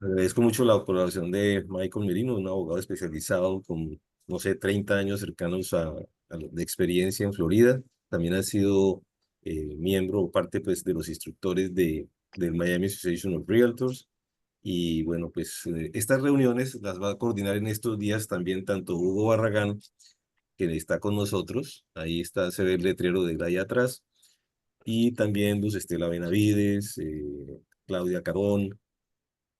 Agradezco mucho la colaboración de Michael Merino, un abogado especializado con, no sé, 30 años cercanos de experiencia en Florida. También ha sido miembro o parte pues, de los instructores del Miami Association of Realtors. Y bueno, pues estas reuniones las va a coordinar en estos días también tanto Hugo Barragán, que está con nosotros. Ahí está, se ve el letrero de él ahí atrás. Y también Luz Estela Benavides, Claudia Carón,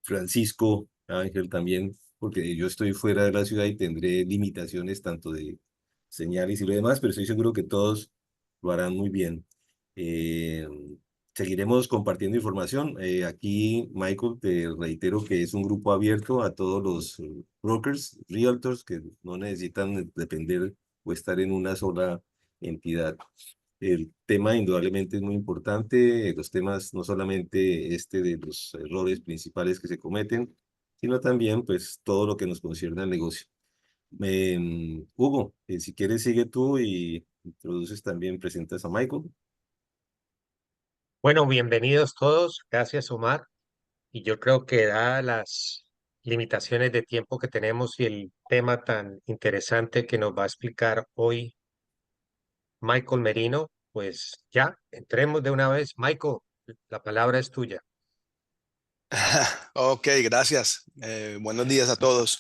Francisco, Ángel también, porque yo estoy fuera de la ciudad y tendré limitaciones tanto de señales y lo demás, pero estoy seguro que todos lo harán muy bien. Eh, Seguiremos compartiendo información. Aquí, Michael, te reitero que es un grupo abierto a todos los brokers, realtors, que no necesitan depender o estar en una sola entidad. El tema indudablemente es muy importante, los temas no solamente este de los errores principales que se cometen, sino también pues todo lo que nos concierne al negocio. Hugo, si quieres sigue tú y introduces también, presentas a Michael. Bueno, bienvenidos todos. Gracias, Omar. Y yo creo que dadas las limitaciones de tiempo que tenemos y el tema tan interesante que nos va a explicar hoy Michael Merino, pues ya, entremos de una vez. Michael, la palabra es tuya. Ok, gracias. Buenos días a todos.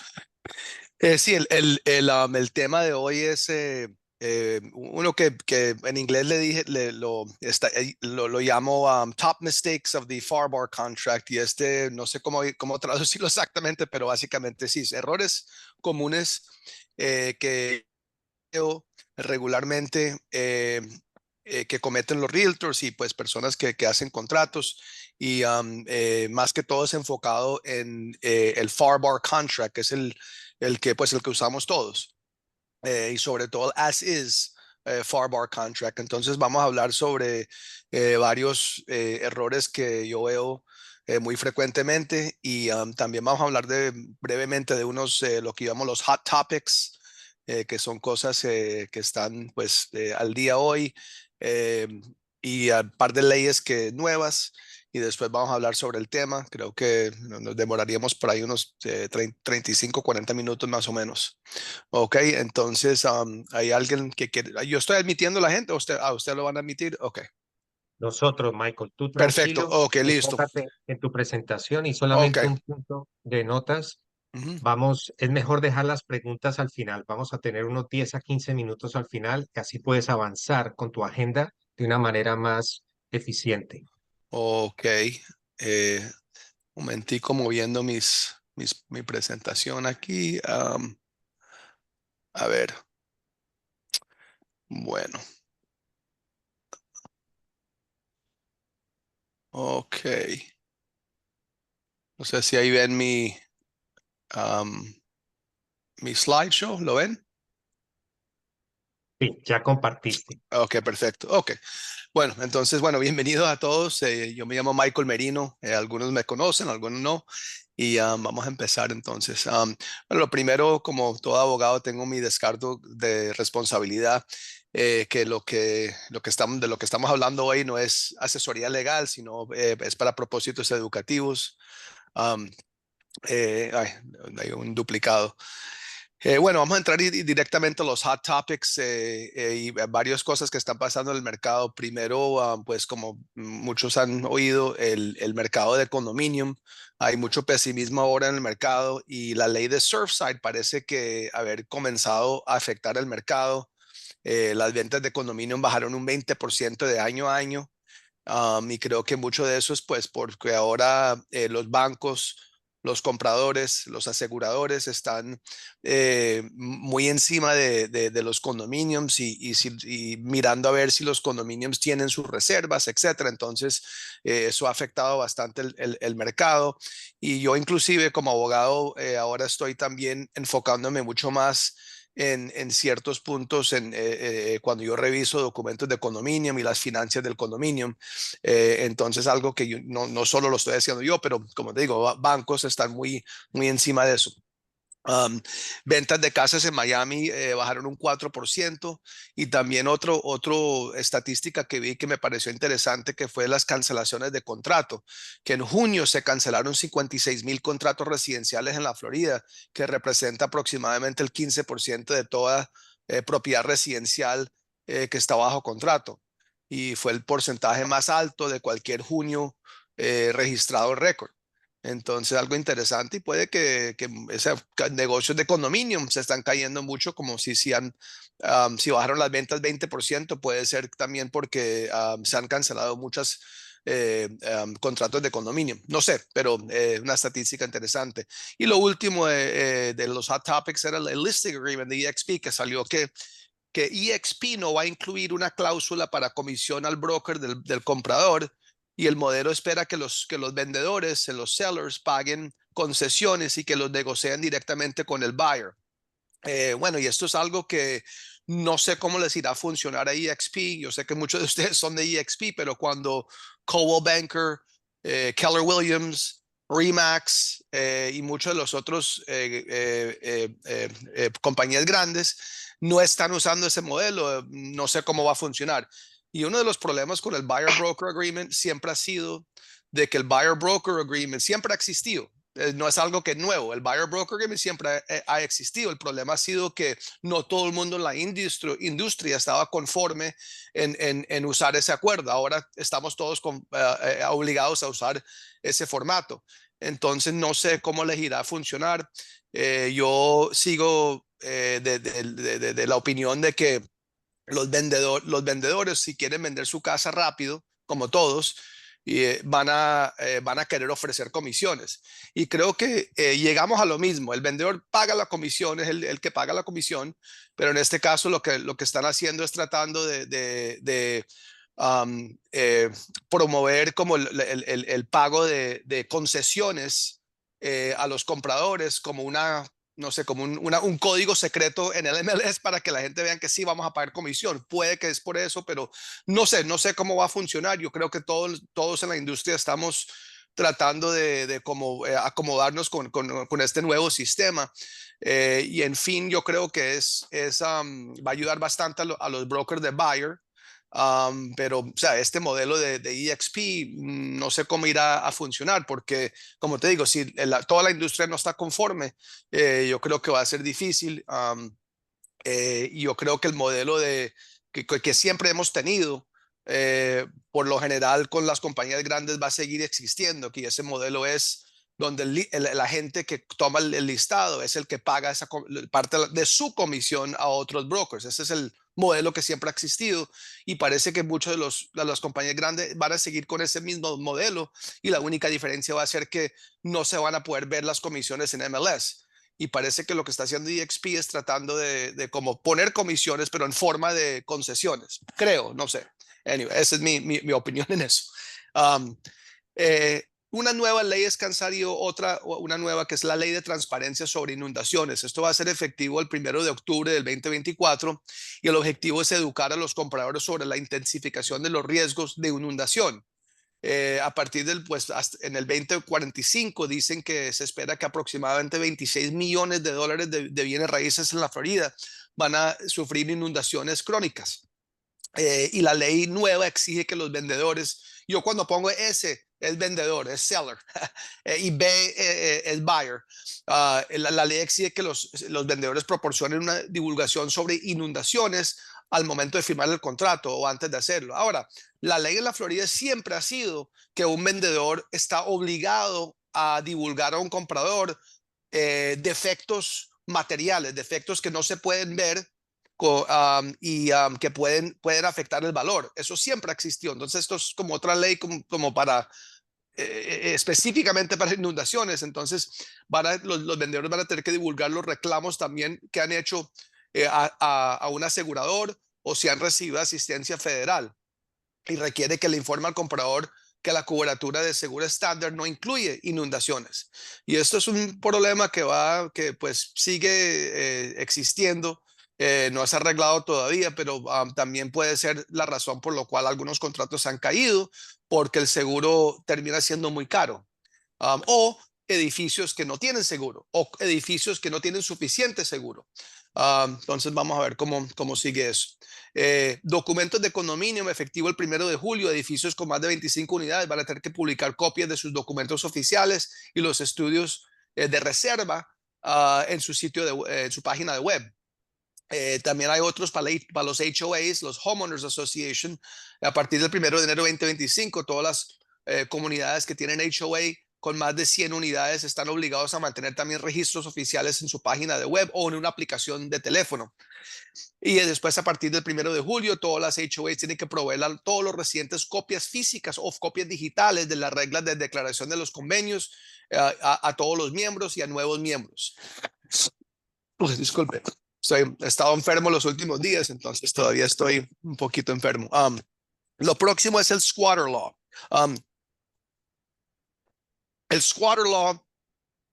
Sí, el tema de hoy es uno que en inglés le dije, lo llamo Top Mistakes of the FAR Contract y no sé cómo traducirlo exactamente, pero básicamente sí, errores comunes que veo regularmente que cometen los realtors y pues personas que hacen contratos y más que todo es enfocado en el FAR contract, que es el que usamos todos y sobre todo el as is FAR contract. Entonces vamos a hablar sobre varios errores que yo veo muy frecuentemente y también vamos a hablar brevemente de unos, lo que llamamos los hot topics, que son cosas que están pues al día hoy eh, y un par de leyes que nuevas. Y después vamos a hablar sobre el tema. Creo que nos demoraríamos por ahí unos 35, 40 minutos más o menos. Ok, entonces hay alguien que quiere. ¿Yo estoy admitiendo a la gente o usted lo van a admitir? Ok, Nosotros, Michael, tú perfecto. tranquilo, Ok, listo. enfócate en tu presentación y Ok. solamente un punto de notas. Ujú. Vamos, es mejor dejar las preguntas al final. Vamos a tener unos 10 a 15 minutos al final, que así puedes avanzar con tu agenda de una manera más eficiente. Ok. Momentico moviendo mi presentación aquí. A ver, bueno. Ok. No sé si ahí ven am, mi slideshow. ¿Lo ven? Sí, ya compartiste. Ok, perfecto. Ok. Bueno, entonces, bueno, bienvenidos a todos. Yo me llamo Michael Merino. Algunos me conocen, algunos no. Y vamos a empezar entonces. Bueno, lo primero, como todo abogado, tengo mi descargo de responsabilidad, que de lo que estamos hablando hoy no es asesoría legal, sino es para propósitos educativos. Um, Ay, hay un duplicado. Bueno, vamos a entrar directamente a los hot topics y varias cosas que están pasando en el mercado. Primero, pues como muchos han oído, el mercado de condominium. Hay mucho pesimismo ahora en el mercado y la ley de Surfside parece que haber comenzado a afectar el mercado. Las ventas de condominium bajaron un 20% de año a año. Y creo que mucho de eso es pues porque ahora los bancos, los compradores, los aseguradores están muy encima de los condominiums y mirando a ver si los condominiums tienen sus reservas, etcétera. Entonces, eso ha afectado bastante el mercado. Y yo inclusive como abogado ahora estoy también enfocándome mucho más en ciertos puntos cuando yo reviso documentos de condominio y las finanzas del condominio. Entonces, algo que yo no solo lo estoy haciendo yo, pero como te digo, bancos están muy encima de eso. Ventas de casas en Miami bajaron un 4%, y también otro estadística que vi que me pareció interesante, que fue las cancelaciones de contrato, que en junio se cancelaron 56,000 contratos residenciales en la Florida, que representa aproximadamente el 15% de toda propiedad residencial que está bajo contrato, y fue el porcentaje más alto de cualquier junio registrado en récord. Entonces, algo interesante, y puede que negocios de condominium se están cayendo mucho, como si bajaron las ventas 20%, puede ser también porque se han cancelado muchos contratos de condominio. No sé, pero una estadística interesante. Y lo último de los hot topics era el listing agreement de EXP, que salió que EXP no va a incluir una cláusula para comisión al broker del comprador, y el modelo espera que los vendedores, los sellers, paguen concesiones y que los negocien directamente con el buyer. Bueno, y esto es algo que no sé cómo les irá a funcionar a EXP. Yo sé que muchos de ustedes son de EXP, pero cuando Coldwell Banker, Keller Williams, Remax y muchos de los otros compañías grandes no están usando ese modelo, no sé cómo va a funcionar. Y uno de los problemas con el Buyer Broker Agreement siempre ha sido de que el Buyer Broker Agreement siempre ha existido. No es algo que es nuevo. El Buyer Broker Agreement siempre ha existido. El problema ha sido que no todo el mundo en la industria estaba conforme en usar ese acuerdo. Ahora estamos todos obligados a usar ese formato. Entonces no sé cómo les irá a funcionar. Yo sigo de la opinión de que los vendedores, si quieren vender su casa rápido, como todos, van a querer ofrecer comisiones. Y creo que llegamos a lo mismo. El vendedor paga la comisión, es el que paga la comisión, pero en este caso lo que están haciendo es tratando de promover como el pago de concesiones a los compradores, como no sé, como un código secreto en el MLS para que la gente vean que sí vamos a pagar comisión. Puede que es por eso, pero no sé cómo va a funcionar. Yo creo que todos en la industria estamos tratando de como, acomodarnos con este nuevo sistema. Y en fin, yo creo que va a ayudar bastante a los brokers de buyer. Pero, o sea, este modelo de EXP no sé cómo irá a funcionar, porque, como te digo, si toda la industria no está conforme, yo creo que va a ser difícil. Y yo creo que el modelo que siempre hemos tenido, por lo general con las compañías grandes, va a seguir existiendo, que ese modelo es donde la gente que toma el listado es el que paga esa parte de su comisión a otros brokers. Ese es el modelo que siempre ha existido, y parece que muchos de las compañías grandes van a seguir con ese mismo modelo, y la única diferencia va a ser que no se van a poder ver las comisiones en MLS. Y parece que lo que está haciendo EXP es tratando de como poner comisiones, pero en forma de concesiones. Creo, no sé. Anyway, esa es mi opinión en eso. Um, una nueva ley es que han salido una nueva, que es la ley de transparencia sobre inundaciones. Esto va a ser efectivo el 1 de octubre del 2024, y el objetivo es educar a los compradores sobre la intensificación de los riesgos de inundación. A partir pues en el 2045 dicen que se espera que aproximadamente 26 millones de dólares de bienes raíces en la Florida van a sufrir inundaciones crónicas. Y la ley nueva exige que los vendedores, yo cuando pongo S es vendedor, es seller, y B es buyer. La ley exige que los vendedores proporcionen una divulgación sobre inundaciones al momento de firmar el contrato o antes de hacerlo. Ahora, la ley en la Florida siempre ha sido que un vendedor está obligado a divulgar a un comprador defectos materiales, defectos que no se pueden ver que pueden afectar el valor. Eso siempre existió. Entonces, esto es como otra ley como para específicamente para inundaciones. Entonces, los vendedores van a tener que divulgar los reclamos también que han hecho a un asegurador, o si han recibido asistencia federal, y requiere que le informe al comprador que la cobertura de seguro estándar no incluye inundaciones. Y esto es un problema que pues sigue existiendo. No se ha arreglado todavía, pero también puede ser la razón por la cual algunos contratos han caído, porque el seguro termina siendo muy caro. O edificios que no tienen seguro o edificios que no tienen suficiente seguro. Entonces vamos a ver cómo sigue eso. Documentos de condominio efectivo el 1 de julio. Edificios con más de 25 unidades van a tener que publicar copias de sus documentos oficiales y los estudios de reserva en su sitio en su página de web. También hay otros para los HOAs, los Homeowners Association. A partir del 1 de enero de 2025, todas las comunidades que tienen HOA con más de 100 unidades están obligados a mantener también registros oficiales en su página de web o en una aplicación de teléfono. Y después, a partir del 1 de julio, todas las HOAs tienen que proveer a todos los residentes copias físicas o copias digitales de las reglas de declaración de los convenios a todos los miembros y a nuevos miembros. Disculpe. He estado enfermo los últimos días, entonces todavía estoy un poquito enfermo. Lo próximo es el Squatter Law. El Squatter Law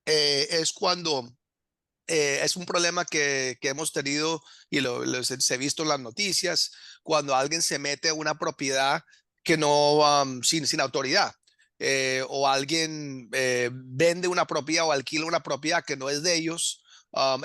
es cuando es un problema que hemos tenido y se ha visto en las noticias, cuando alguien se mete a una propiedad que no, sin autoridad. O alguien vende una propiedad o alquila una propiedad que no es de ellos.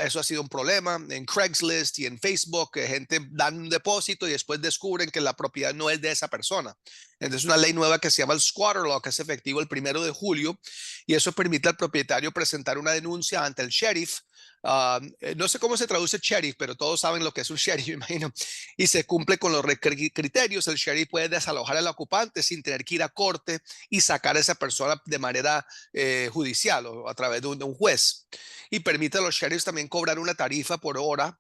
Eso ha sido un problema en Craigslist y en Facebook, que gente dan un depósito y después descubren que la propiedad no es de esa persona. Entonces, una ley nueva que se llama el Squatter Law, que es efectivo el 1 de julio, y eso permite al propietario presentar una denuncia ante el sheriff. No sé cómo se traduce sheriff, pero todos saben lo que es un sheriff, me imagino, y se cumple con los criterios. El sheriff puede desalojar al ocupante sin tener que ir a corte y sacar a esa persona de manera judicial o a través de un juez, y permite a los sheriffs también cobrar una tarifa por hora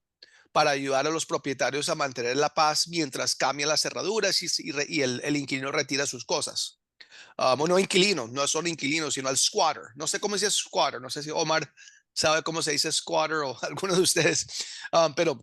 para ayudar a los propietarios a mantener la paz mientras cambian las cerraduras y el inquilino retira sus cosas. No inquilino, no son inquilinos, sino al squatter. No sé cómo se dice squatter, no sé si Omar sabe cómo se dice squatter o alguno de ustedes, pero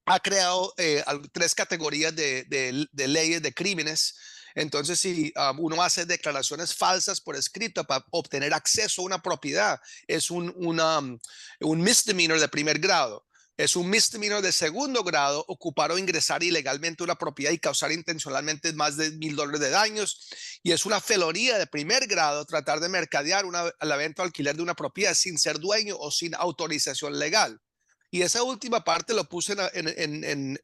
ha creado 3 categorías de leyes de crímenes. Entonces, si uno hace declaraciones falsas por escrito para obtener acceso a una propiedad, es un misdemeanor de 1er grado. Es un misdemeanor de 2º grado ocupar o ingresar ilegalmente una propiedad y causar intencionalmente más de $1,000 de daños. Y es una felonía de 1er grado tratar de mercadear la venta o alquiler de una propiedad sin ser dueño o sin autorización legal. Y esa última parte lo puse en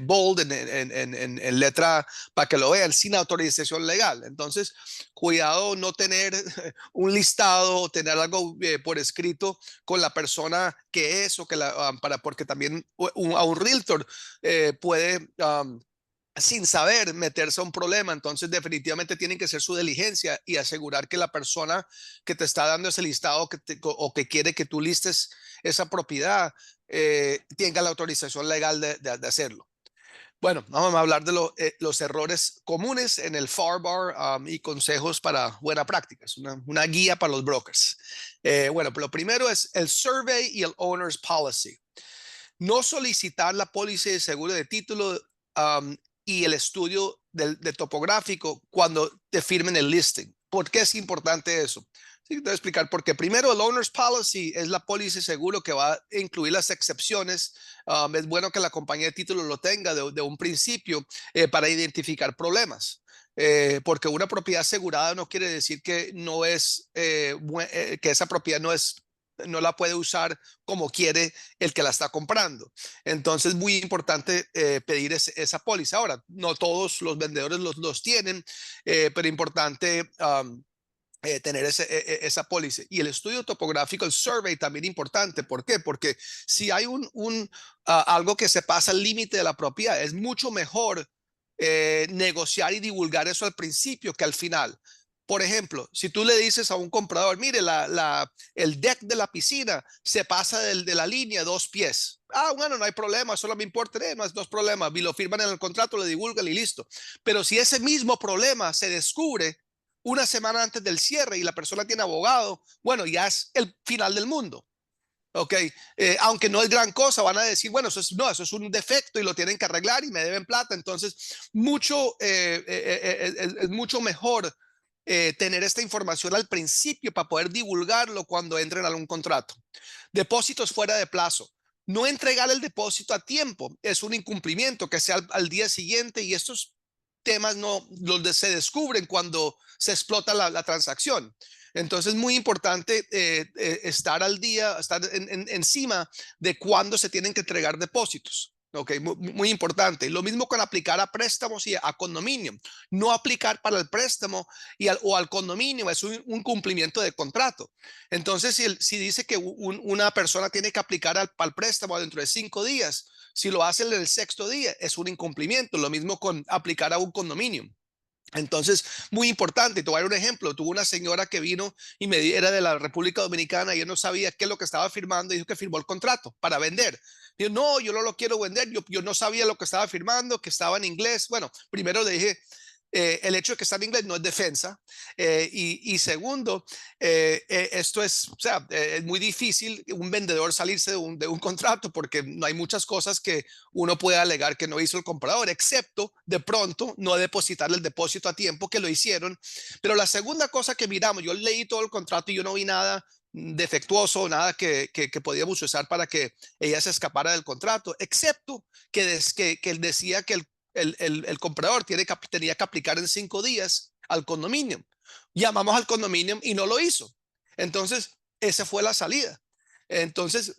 bold, en letra para que lo vean, sin autorización legal. Entonces, cuidado no tener un listado o tener algo por escrito con la persona que es, o que porque también a un realtor puede sin saber meterse a un problema. Entonces definitivamente tienen que hacer su diligencia y asegurar que la persona que te está dando ese listado o que quiere que tú listes esa propiedad tenga la autorización legal de hacerlo. Bueno, vamos a hablar de los errores comunes en el FAR y consejos para buena práctica. Es una guía para los brokers. Bueno, lo primero es el survey y el owner's policy. No solicitar la póliza de seguro de título y el estudio de topográfico cuando te firmen el listing. ¿Por qué es importante eso? Sí, te voy a explicar por qué. Primero, el owner's policy es la póliza de seguro que va a incluir las excepciones. Es bueno que la compañía de título lo tenga de un principio para identificar problemas. Porque una propiedad asegurada no quiere decir que no es que esa propiedad no la puede usar como quiere el que la está comprando. Entonces, muy importante pedir esa póliza. Ahora, no todos los vendedores los tienen, pero importante tener esa póliza. Y el estudio topográfico, el survey, también importante. ¿Por qué? Porque si hay algo que se pasa al límite de la propiedad, es mucho mejor negociar y divulgar eso al principio que al final. Por ejemplo, si tú le dices a un comprador, mire, el deck de la piscina se pasa de la línea 2 pies. Bueno, no hay problema, solo me importa, no es problema. Y lo firman en el contrato, lo divulgan y listo. Pero si ese mismo problema se descubre una semana antes del cierre y la persona tiene abogado, bueno, ya es el final del mundo. Ok, aunque no es gran cosa, van a decir, bueno, eso es un defecto y lo tienen que arreglar y me deben plata. Entonces, es mucho mejor tener esta información al principio para poder divulgarlo cuando entren a un contrato. Depósitos fuera de plazo. No entregar el depósito a tiempo es un incumplimiento, que sea al día siguiente, y esto es temas se descubren cuando se explota la transacción. Entonces, muy importante estar al día, estar encima de cuándo se tienen que entregar depósitos. Ok, muy importante. Lo mismo con aplicar a préstamos y a condominio. No aplicar para el préstamo o al condominio es un cumplimiento de contrato. Entonces, si dice que una persona tiene que aplicar al préstamo dentro de 5 días, si lo hace en el 6º día, es un incumplimiento. Lo mismo con aplicar a un condominio. Entonces, muy importante, te voy a dar un ejemplo. Tuve una señora que vino y era de la República Dominicana y yo no sabía qué es lo que estaba firmando y dijo que firmó el contrato para vender. Dijo, no, yo no lo quiero vender, yo no sabía lo que estaba firmando, que estaba en inglés. Bueno, primero le dije, el hecho de que está en inglés no es defensa. Y segundo, esto es, o sea, es muy difícil un vendedor salirse de un contrato porque no hay muchas cosas que uno puede alegar que no hizo el comprador, excepto de pronto no depositarle el depósito a tiempo, que lo hicieron. Pero la segunda cosa que miramos, yo leí todo el contrato y yo no vi nada defectuoso, nada que podíamos usar para que ella se escapara del contrato, excepto que él decía que el comprador tenía que aplicar en 5 días al condominio. Llamamos al condominio y no lo hizo. Entonces, esa fue la salida. Entonces,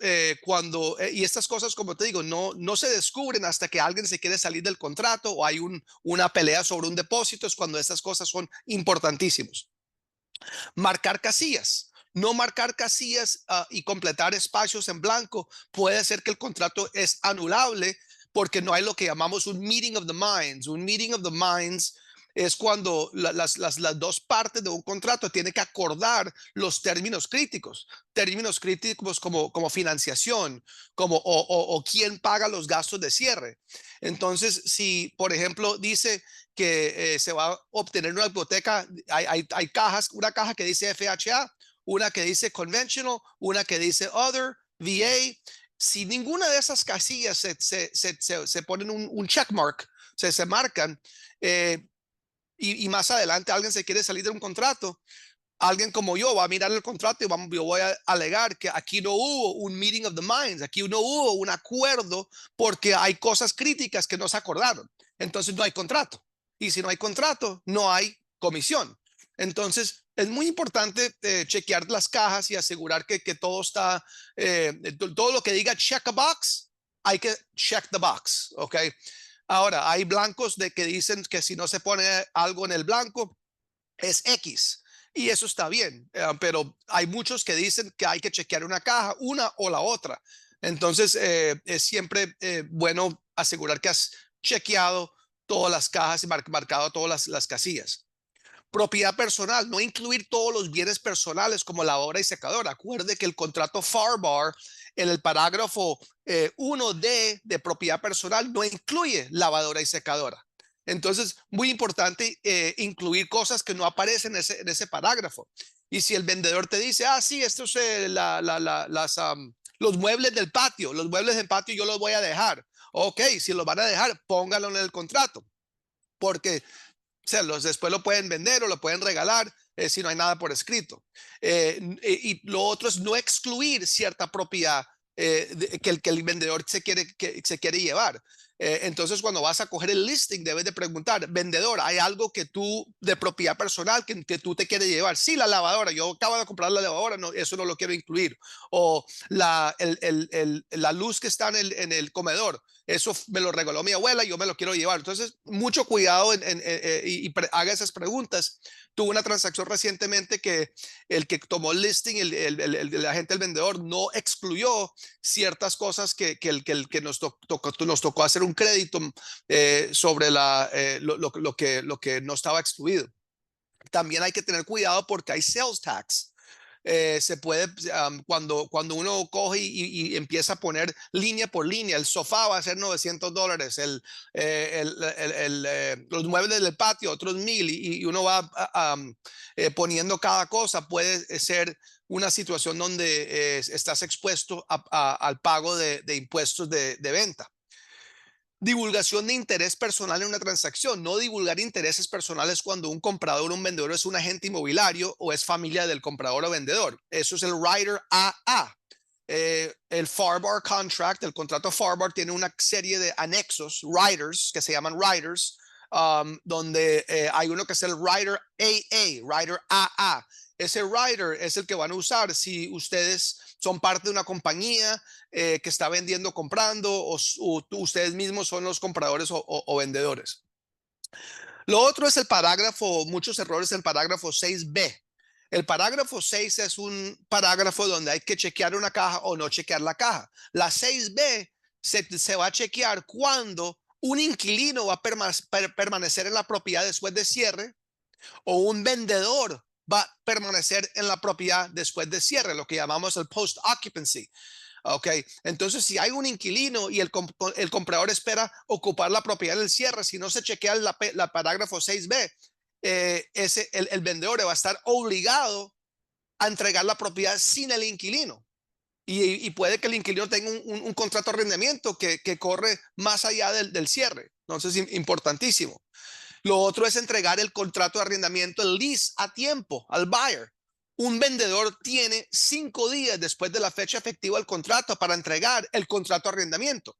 y estas cosas, como te digo, no se descubren hasta que alguien se quiere salir del contrato o hay una pelea sobre un depósito. Es cuando estas cosas son importantísimas. Marcar casillas. No marcar casillas y completar espacios en blanco puede hacer que el contrato es anulable porque no hay lo que llamamos un meeting of the minds. Un meeting of the minds es cuando las dos partes de un contrato tienen que acordar los términos críticos como financiación, o quién paga los gastos de cierre. Entonces, si por ejemplo dice que se va a obtener una hipoteca, hay cajas, una caja que dice FHA, una que dice conventional, una que dice other, VA. Si ninguna de esas casillas se ponen un check mark, se marcan, y más adelante alguien se quiere salir de un contrato, alguien como yo va a mirar el contrato y yo voy a alegar que aquí no hubo un meeting of the minds, aquí no hubo un acuerdo porque hay cosas críticas que no se acordaron. Entonces no hay contrato. Y si no hay contrato, no hay comisión. Entonces es muy importante chequear las cajas y asegurar que todo está, todo lo que diga check a box, hay que check the box, ¿ok? Ahora, hay blancos que dicen que si no se pone algo en el blanco, es X. Y eso está bien, pero hay muchos que dicen que hay que chequear una caja, una o la otra. Entonces, es siempre bueno asegurar que has chequeado todas las cajas y marcado todas las casillas. Propiedad personal, no incluir todos los bienes personales como lavadora y secadora. Acuerde que el contrato FARBAR en el parágrafo 1D de propiedad personal no incluye lavadora y secadora. Entonces, muy importante incluir cosas que no aparecen en ese parágrafo. Y si el vendedor te dice, sí, esto es los muebles del patio, yo los voy a dejar. Ok, si los van a dejar, póngalo en el contrato. Porque después lo pueden vender o lo pueden regalar si no hay nada por escrito. Y lo otro es no excluir cierta propiedad que el vendedor se quiere llevar. Entonces, cuando vas a coger el listing, debes de preguntar, vendedor, ¿hay algo que tú de propiedad personal que tú te quieres llevar? Sí, la lavadora. Yo acabo de comprar la lavadora, no, eso no lo quiero incluir. O la luz que está en el comedor. Eso me lo regaló mi abuela y yo me lo quiero llevar. Entonces, mucho cuidado y haga esas preguntas. Tuve una transacción recientemente que el que tomó el listing, el agente del vendedor, no excluyó ciertas cosas que nos tocó hacer un crédito sobre lo que no estaba excluido. También hay que tener cuidado porque hay sales tax. Se puede, cuando uno coge y empieza a poner línea por línea, el sofá va a ser $900, los muebles del patio otros 1,000 y uno va poniendo cada cosa, puede ser una situación donde estás expuesto al pago de impuestos de venta. Divulgación de interés personal en una transacción. No divulgar intereses personales cuando un comprador o un vendedor es un agente inmobiliario o es familia del comprador o vendedor. Eso es el Rider AA. El FARBAR contract, el contrato FARBAR tiene una serie de anexos, riders, que se llaman riders, donde hay uno que es el rider AA, rider AA. Ese rider es el que van a usar si ustedes son parte de una compañía que está vendiendo, comprando, o ustedes mismos son los compradores o vendedores. Lo otro es el parágrafo, muchos errores del parágrafo 6B. El parágrafo 6 es un parágrafo donde hay que chequear una caja o no chequear la caja. La 6B se va a chequear cuando un inquilino va a permanecer en la propiedad después de cierre o un vendedor va a permanecer en la propiedad después de cierre, lo que llamamos el post-occupancy. Ok, entonces si hay un inquilino y el comprador espera ocupar la propiedad del cierre, si no se chequea la parágrafo 6B, el vendedor va a estar obligado a entregar la propiedad sin el inquilino. Y puede que el inquilino tenga un contrato de arrendamiento que corre más allá del cierre. Entonces, importantísimo. Lo otro es entregar el contrato de arrendamiento, el lease, a tiempo al buyer. Un vendedor tiene 5 días después de la fecha efectiva del contrato para entregar el contrato de arrendamiento.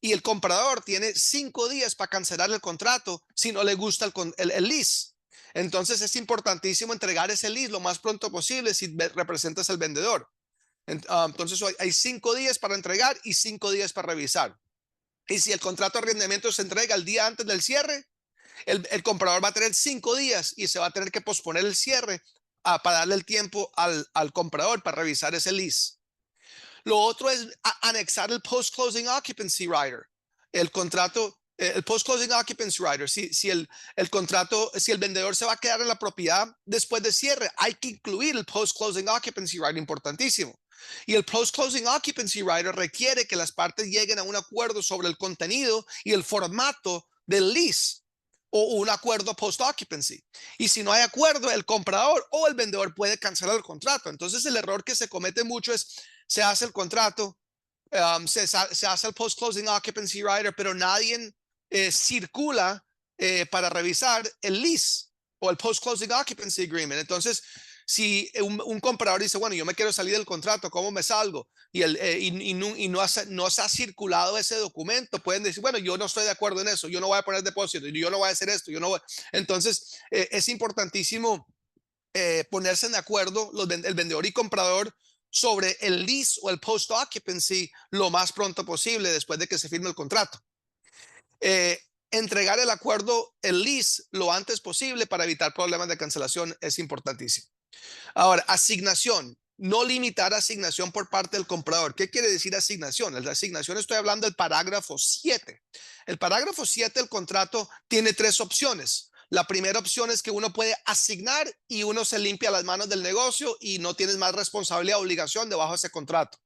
Y el comprador tiene 5 días para cancelar el contrato si no le gusta el lease. Entonces es importantísimo entregar ese lease lo más pronto posible si representas al vendedor. Entonces hay 5 días para entregar y 5 días para revisar. Y si el contrato de arrendamiento se entrega el día antes del cierre, el comprador va a tener 5 días y se va a tener que posponer el cierre para darle el tiempo al comprador para revisar ese lease. Lo otro es anexar el post-closing occupancy rider. El contrato, el post-closing occupancy rider. Si el vendedor se va a quedar en la propiedad después de cierre, hay que incluir el post-closing occupancy rider, importantísimo. Y el post-closing occupancy rider requiere que las partes lleguen a un acuerdo sobre el contenido y el formato del lease o un acuerdo post-occupancy. Y si no hay acuerdo, el comprador o el vendedor puede cancelar el contrato. Entonces el error que se comete mucho es se hace el contrato, se hace el post-closing occupancy rider, pero nadie circula para revisar el lease o el post-closing occupancy agreement. Entonces, si un comprador dice, bueno, yo me quiero salir del contrato, ¿cómo me salgo? Y no se ha circulado ese documento, pueden decir, bueno, yo no estoy de acuerdo en eso, yo no voy a poner depósito, yo no voy a hacer esto, yo no voy. Entonces, es importantísimo ponerse de acuerdo el vendedor y comprador sobre el lease o el post-occupancy lo más pronto posible después de que se firme el contrato. Entregar el acuerdo, el lease, lo antes posible para evitar problemas de cancelación es importantísimo. Ahora, asignación. No limitar asignación por parte del comprador. ¿Qué quiere decir asignación? La asignación, estoy hablando del parágrafo 7. El parágrafo 7 del contrato tiene 3 opciones. La primera opción es que uno puede asignar y uno se limpia las manos del negocio y no tienes más responsabilidad o obligación debajo de ese contrato.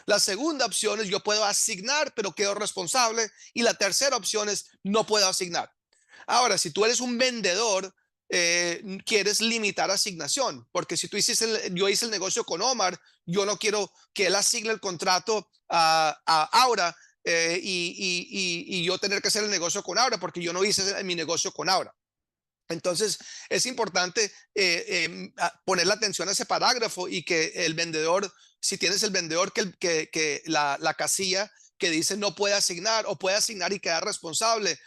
La segunda opción es yo puedo asignar, pero quedo responsable. Y la tercera opción es no puedo asignar. Ahora, si tú eres un vendedor, quieres limitar asignación, porque si yo hice el negocio con Omar, yo no quiero que él asigne el contrato a Aura y yo tener que hacer el negocio con Aura porque yo no hice mi negocio con Aura. Entonces es importante poner la atención a ese parágrafo y que el vendedor, si tienes el vendedor que la casilla que dice no puede asignar o puede asignar y quedar responsable,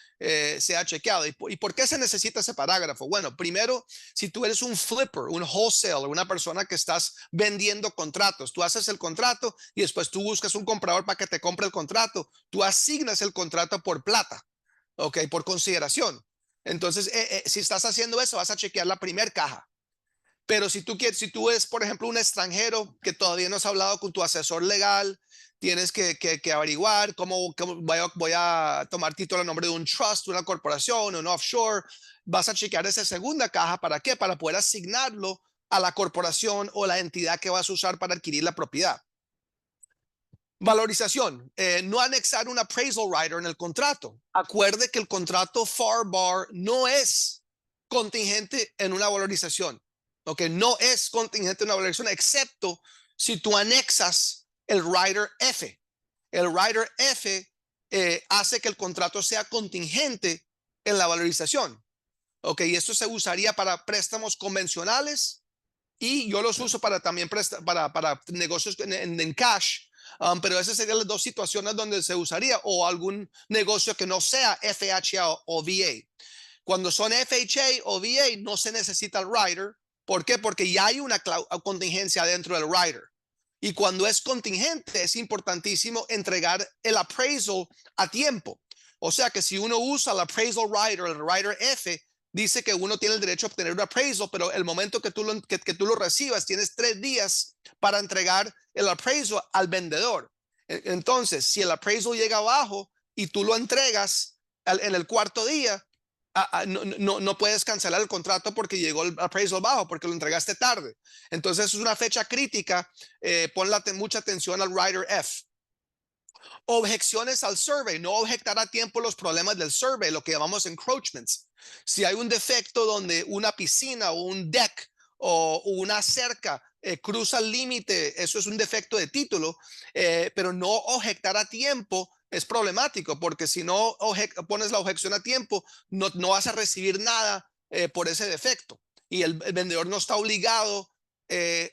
sea chequeado. ¿Y por qué se necesita ese parágrafo? Bueno, primero, si tú eres un flipper, un wholesaler, una persona que estás vendiendo contratos, tú haces el contrato y después tú buscas un comprador para que te compre el contrato, tú asignas el contrato por plata, ¿ok? Por consideración. Entonces, si estás haciendo eso, vas a chequear la primera caja. Pero si tú eres, por ejemplo, un extranjero que todavía no has hablado con tu asesor legal, tienes que averiguar cómo voy a tomar título a nombre de un trust, una corporación, un offshore. Vas a chequear esa segunda caja. ¿Para qué? Para poder asignarlo a la corporación o la entidad que vas a usar para adquirir la propiedad. Valorización, no anexar un appraisal rider en el contrato. Acuerde que el contrato FAR/BAR no es contingente en una valorización. Okay, no es contingente en una valorización, excepto si tú anexas el rider F. El rider F hace que el contrato sea contingente en la valorización. Okay, y esto se usaría para préstamos convencionales y yo los uso para también para negocios en cash. Pero esas serían las 2 situaciones donde se usaría o algún negocio que no sea FHA o VA. Cuando son FHA o VA no se necesita el rider. ¿Por qué? Porque ya hay una contingencia dentro del rider. Y cuando es contingente es importantísimo entregar el appraisal a tiempo. O sea que si uno usa el appraisal rider, el rider F, dice que uno tiene el derecho a obtener un appraisal, pero el momento que tú lo recibas, tienes 3 días para entregar el appraisal al vendedor. Entonces, si el appraisal llega abajo y tú lo entregas en el 4º día, no puedes cancelar el contrato porque llegó el appraisal bajo, porque lo entregaste tarde. Entonces es una fecha crítica. Ponle mucha atención al rider F. Objeciones al survey. No objetar a tiempo los problemas del survey, lo que llamamos encroachments. Si hay un defecto donde una piscina o un deck o una cerca cruza el límite, eso es un defecto de título, pero no objetar a tiempo es problemático, porque si no pones la objeción a tiempo, no vas a recibir nada por ese defecto, y el vendedor no está obligado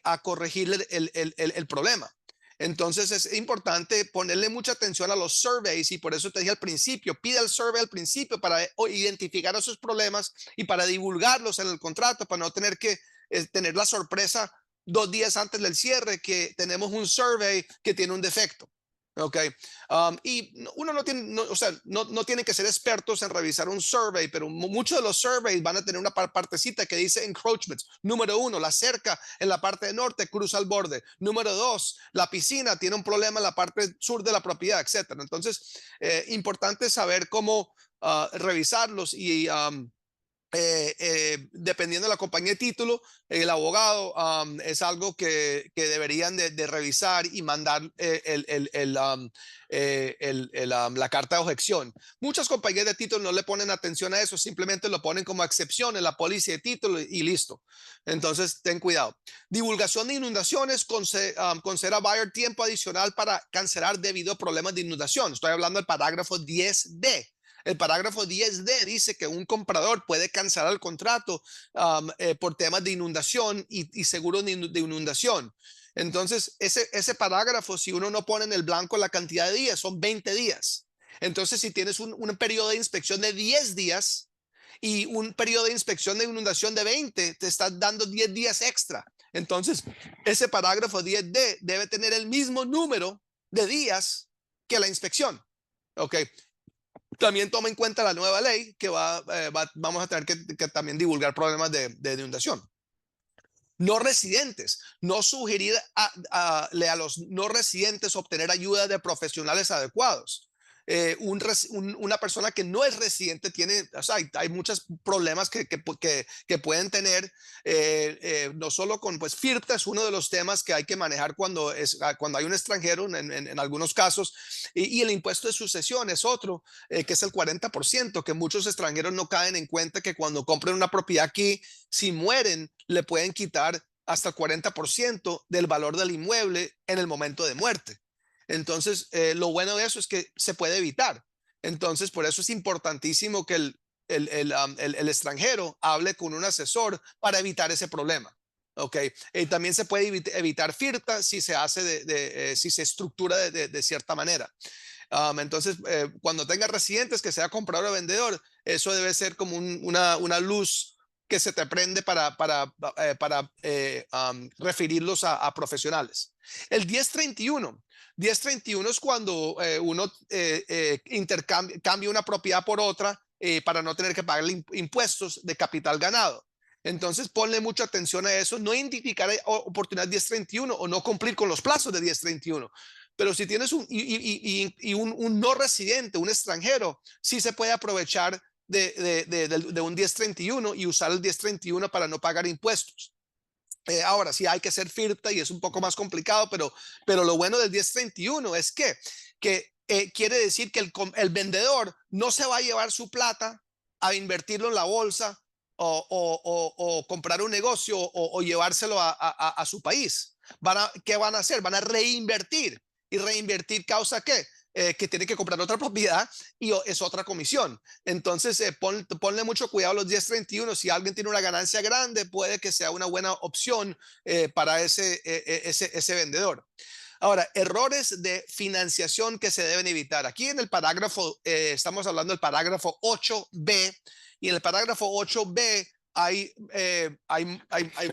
a corregir el problema. Entonces es importante ponerle mucha atención a los surveys, y por eso te dije al principio, pide el survey al principio para identificar esos problemas y para divulgarlos en el contrato, para no tener que tener la sorpresa 2 días antes del cierre que tenemos un survey que tiene un defecto. Okay. Y uno no tiene que ser expertos en revisar un survey, pero muchos de los surveys van a tener una partecita que dice encroachments. Número 1, la cerca en la parte norte cruza el borde. Número 2, la piscina tiene un problema en la parte sur de la propiedad, etcétera. Entonces, importante saber cómo revisarlos, y dependiendo de la compañía de título, el abogado es algo que deberían de revisar y mandar la carta de objeción. Muchas compañías de título no le ponen atención a eso, simplemente lo ponen como excepción en la póliza de título y listo. Entonces, ten cuidado. Divulgación de inundaciones. Conceda buyer tiempo adicional para cancelar debido a problemas de inundación. Estoy hablando del parágrafo 10D. El parágrafo 10D dice que un comprador puede cancelar el contrato por temas de inundación y seguro de inundación. Entonces, ese parágrafo, si uno no pone en el blanco la cantidad de días, son 20 días. Entonces, si tienes un periodo de inspección de 10 días y un periodo de inspección de inundación de 20, te estás dando 10 días extra. Entonces, ese parágrafo 10D debe tener el mismo número de días que la inspección. Ok. También toma en cuenta la nueva ley que vamos a tener que también divulgar problemas de inundación. No residentes. No sugerir a los no residentes obtener ayuda de profesionales adecuados. Una persona que no es residente tiene, o sea, hay muchos problemas que pueden tener, no solo con, pues, FIRTA es uno de los temas que hay que manejar cuando hay un extranjero en algunos casos, y el impuesto de sucesión es otro, que es el 40%, que muchos extranjeros no caen en cuenta que cuando compren una propiedad aquí, si mueren, le pueden quitar hasta el 40% del valor del inmueble en el momento de muerte. Entonces, lo bueno de eso es que se puede evitar. Entonces, por eso es importantísimo que el extranjero hable con un asesor para evitar ese problema. Okay. También se puede evitar FIRTA si se hace si se estructura de cierta manera. Entonces, cuando tenga residentes, que sea comprador o vendedor, eso debe ser como una luz que se te prende para referirlos a profesionales. El 1031. 1031 es cuando uno cambia una propiedad por otra para no tener que pagar impuestos de capital ganado. Entonces, ponle mucha atención a eso. No identificar oportunidad 1031 o no cumplir con los plazos de 1031. Pero si tienes un no residente, un extranjero, sí se puede aprovechar de un 1031 y usar el 1031 para no pagar impuestos. Ahora sí hay que hacer FIRTA y es un poco más complicado, pero lo bueno del 1031 es que quiere decir que el vendedor no se va a llevar su plata a invertirlo en la bolsa o comprar un negocio o llevárselo a su país. ¿Qué van a hacer? Van a reinvertir. ¿Y reinvertir causa qué? Que tiene que comprar otra propiedad y es otra comisión. Entonces, ponle mucho cuidado a los 1031. Si alguien tiene una ganancia grande, puede que sea una buena opción para ese vendedor. Ahora, errores de financiación que se deben evitar. Aquí en el parágrafo, estamos hablando del parágrafo 8b, y en el parágrafo 8b hay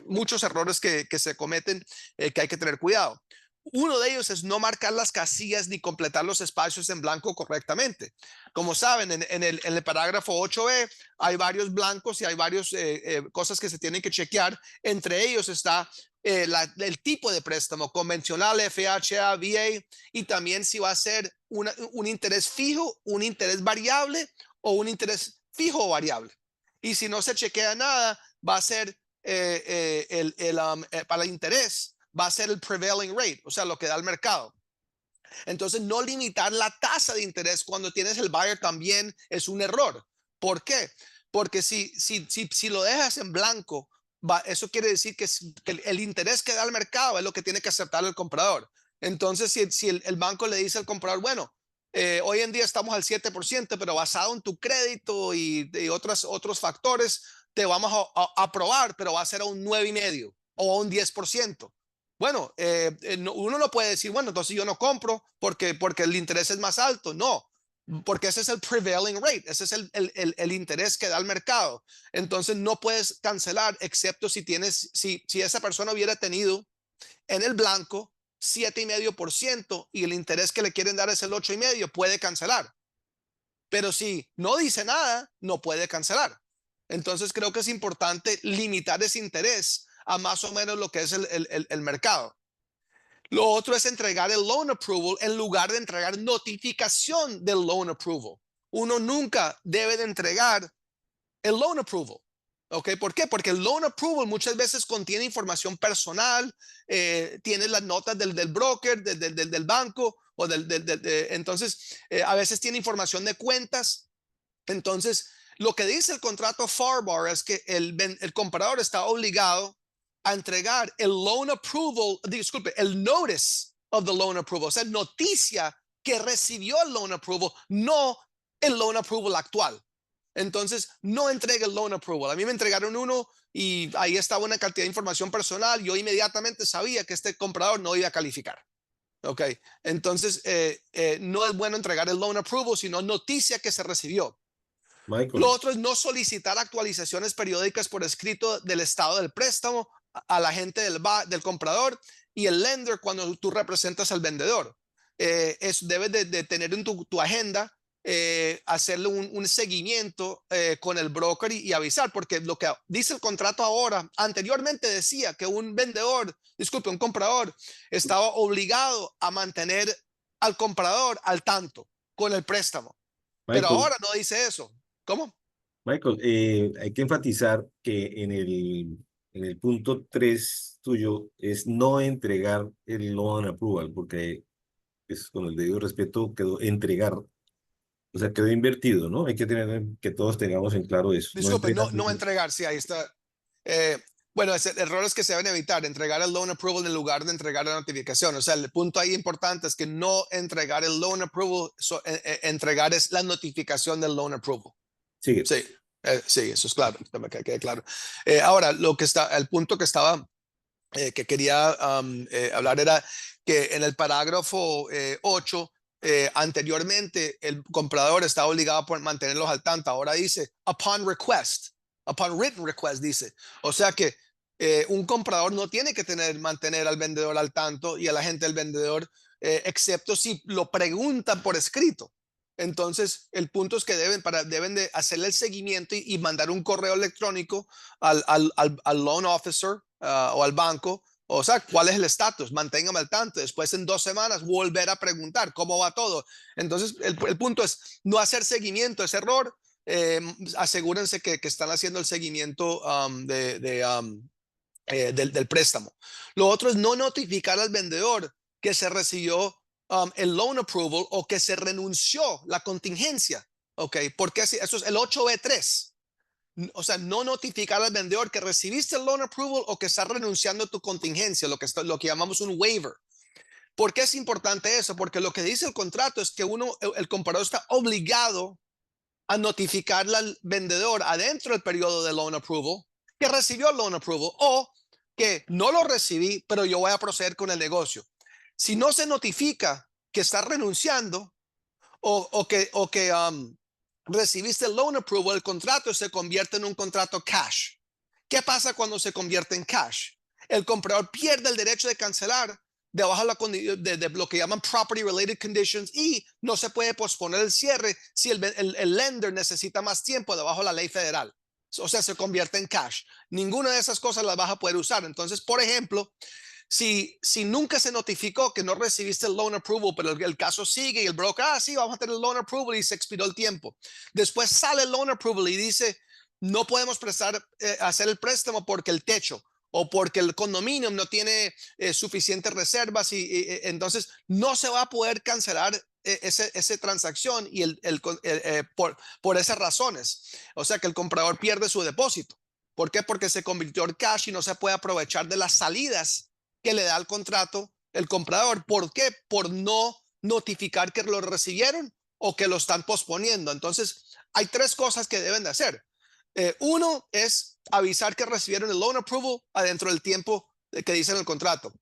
muchos errores que se cometen, que hay que tener cuidado. Uno de ellos es no marcar las casillas ni completar los espacios en blanco correctamente. Como saben, en el parágrafo 8b hay varios blancos y hay varias cosas que se tienen que chequear. Entre ellos está el tipo de préstamo convencional, FHA, VA, y también si va a ser un interés fijo, un interés variable o un interés fijo o variable. Y si no se chequea nada, va a ser para el interés, va a ser el prevailing rate, o sea, lo que da el mercado. Entonces, no limitar la tasa de interés cuando tienes el buyer también es un error. ¿Por qué? Porque si lo dejas en blanco, eso quiere decir que el interés que da el mercado es lo que tiene que aceptar el comprador. Entonces, si el banco le dice al comprador, bueno, hoy en día estamos al 7%, pero basado en tu crédito y otros factores, te vamos a aprobar, pero va a ser a un 9,5% o a un 10%. Bueno, uno no puede decir, bueno, entonces yo no compro porque el interés es más alto. No, porque ese es el prevailing rate, ese es el interés que da el mercado. Entonces no puedes cancelar, excepto si esa persona hubiera tenido en el blanco 7,5% y el interés que le quieren dar es el 8,5%, puede cancelar. Pero si no dice nada, no puede cancelar. Entonces creo que es importante limitar ese interés a más o menos lo que es el mercado. Lo otro es entregar el loan approval en lugar de entregar notificación del loan approval. Uno nunca debe de entregar el loan approval. ¿Ok? ¿Por qué? Porque el loan approval muchas veces contiene información personal, tiene las notas del broker, del banco, o entonces a veces tiene información de cuentas. Entonces, lo que dice el contrato FARBAR es que el comprador está obligado a entregar el loan approval, disculpe, el notice of the loan approval, o sea, noticia que recibió el loan approval, no el loan approval actual. Entonces, no entregue el loan approval. A mí me entregaron uno y ahí estaba una cantidad de información personal. Yo inmediatamente sabía que este comprador no iba a calificar. Ok, entonces no es bueno entregar el loan approval, sino noticia que se recibió. Lo Michael, otro es no solicitar actualizaciones periódicas por escrito del estado del préstamo a la gente del comprador y el lender cuando tú representas al vendedor. Debes de tener en tu agenda, hacerle un seguimiento con el broker y avisar, porque lo que dice el contrato ahora, anteriormente decía que un comprador estaba obligado a mantener al comprador al tanto con el préstamo. Pero Michael, ahora no dice eso. ¿Cómo? Michael, hay que enfatizar que en el punto 3 tuyo es no entregar el loan approval, porque es, con el debido respeto quedó entregar, o sea, quedó invertido, ¿no? Hay que tener que todos tengamos en claro eso. No Disculpe, entregar. no entregar, sí, ahí está. Eh, bueno, errores que se deben evitar, entregar el loan approval en lugar de entregar la notificación. O sea, el punto ahí importante es que no entregar el loan approval, entregar es la notificación del loan approval. Sigue. Sí, sí, eso es claro, que quede claro. Ahora, el punto que quería hablar era que en el parágrafo 8, anteriormente el comprador estaba obligado a mantenerlos al tanto. Ahora dice upon written request, dice. O sea que un comprador no tiene que mantener al vendedor al tanto y a la gente del vendedor, excepto si lo preguntan por escrito. Entonces, el punto es que deben de hacerle el seguimiento y mandar un correo electrónico al loan officer o al banco. O sea, ¿cuál es el estatus? Manténgame al tanto. Después, en 2 semanas, volver a preguntar cómo va todo. Entonces, el punto es no hacer seguimiento, es error. Asegúrense que están haciendo el seguimiento del préstamo. Lo otro es no notificar al vendedor que se recibió el loan approval o que se renunció la contingencia. Ok, porque eso es el 8B3. O sea, no notificar al vendedor que recibiste el loan approval o que está renunciando a tu contingencia, lo que llamamos un waiver. ¿Por qué es importante eso? Porque lo que dice el contrato es que el comprador está obligado a notificarle al vendedor adentro del periodo de loan approval que recibió el loan approval o que no lo recibí, pero yo voy a proceder con el negocio. Si no se notifica que está renunciando o que recibiste el loan approval, el contrato se convierte en un contrato cash. ¿Qué pasa cuando se convierte en cash? El comprador pierde el derecho de cancelar debajo de lo que llaman property related conditions y no se puede posponer el cierre si el lender necesita más tiempo debajo de la ley federal. O sea, se convierte en cash. Ninguna de esas cosas las vas a poder usar. Entonces, por ejemplo, si nunca se notificó que no recibiste el loan approval, pero el caso sigue y el broker, sí, vamos a tener el loan approval y se expiró el tiempo. Después sale el loan approval y dice, no podemos hacer el préstamo porque el techo o porque el condominio no tiene suficientes reservas y entonces no se va a poder cancelar esa transacción y por esas razones. O sea que el comprador pierde su depósito. ¿Por qué? Porque se convirtió en cash y no se puede aprovechar de las salidas que le da el contrato el comprador. ¿Por qué? Por no notificar que lo recibieron o que lo están posponiendo. Entonces, hay tres cosas que deben de hacer. Uno es avisar que recibieron el loan approval adentro del tiempo que dice en el contrato.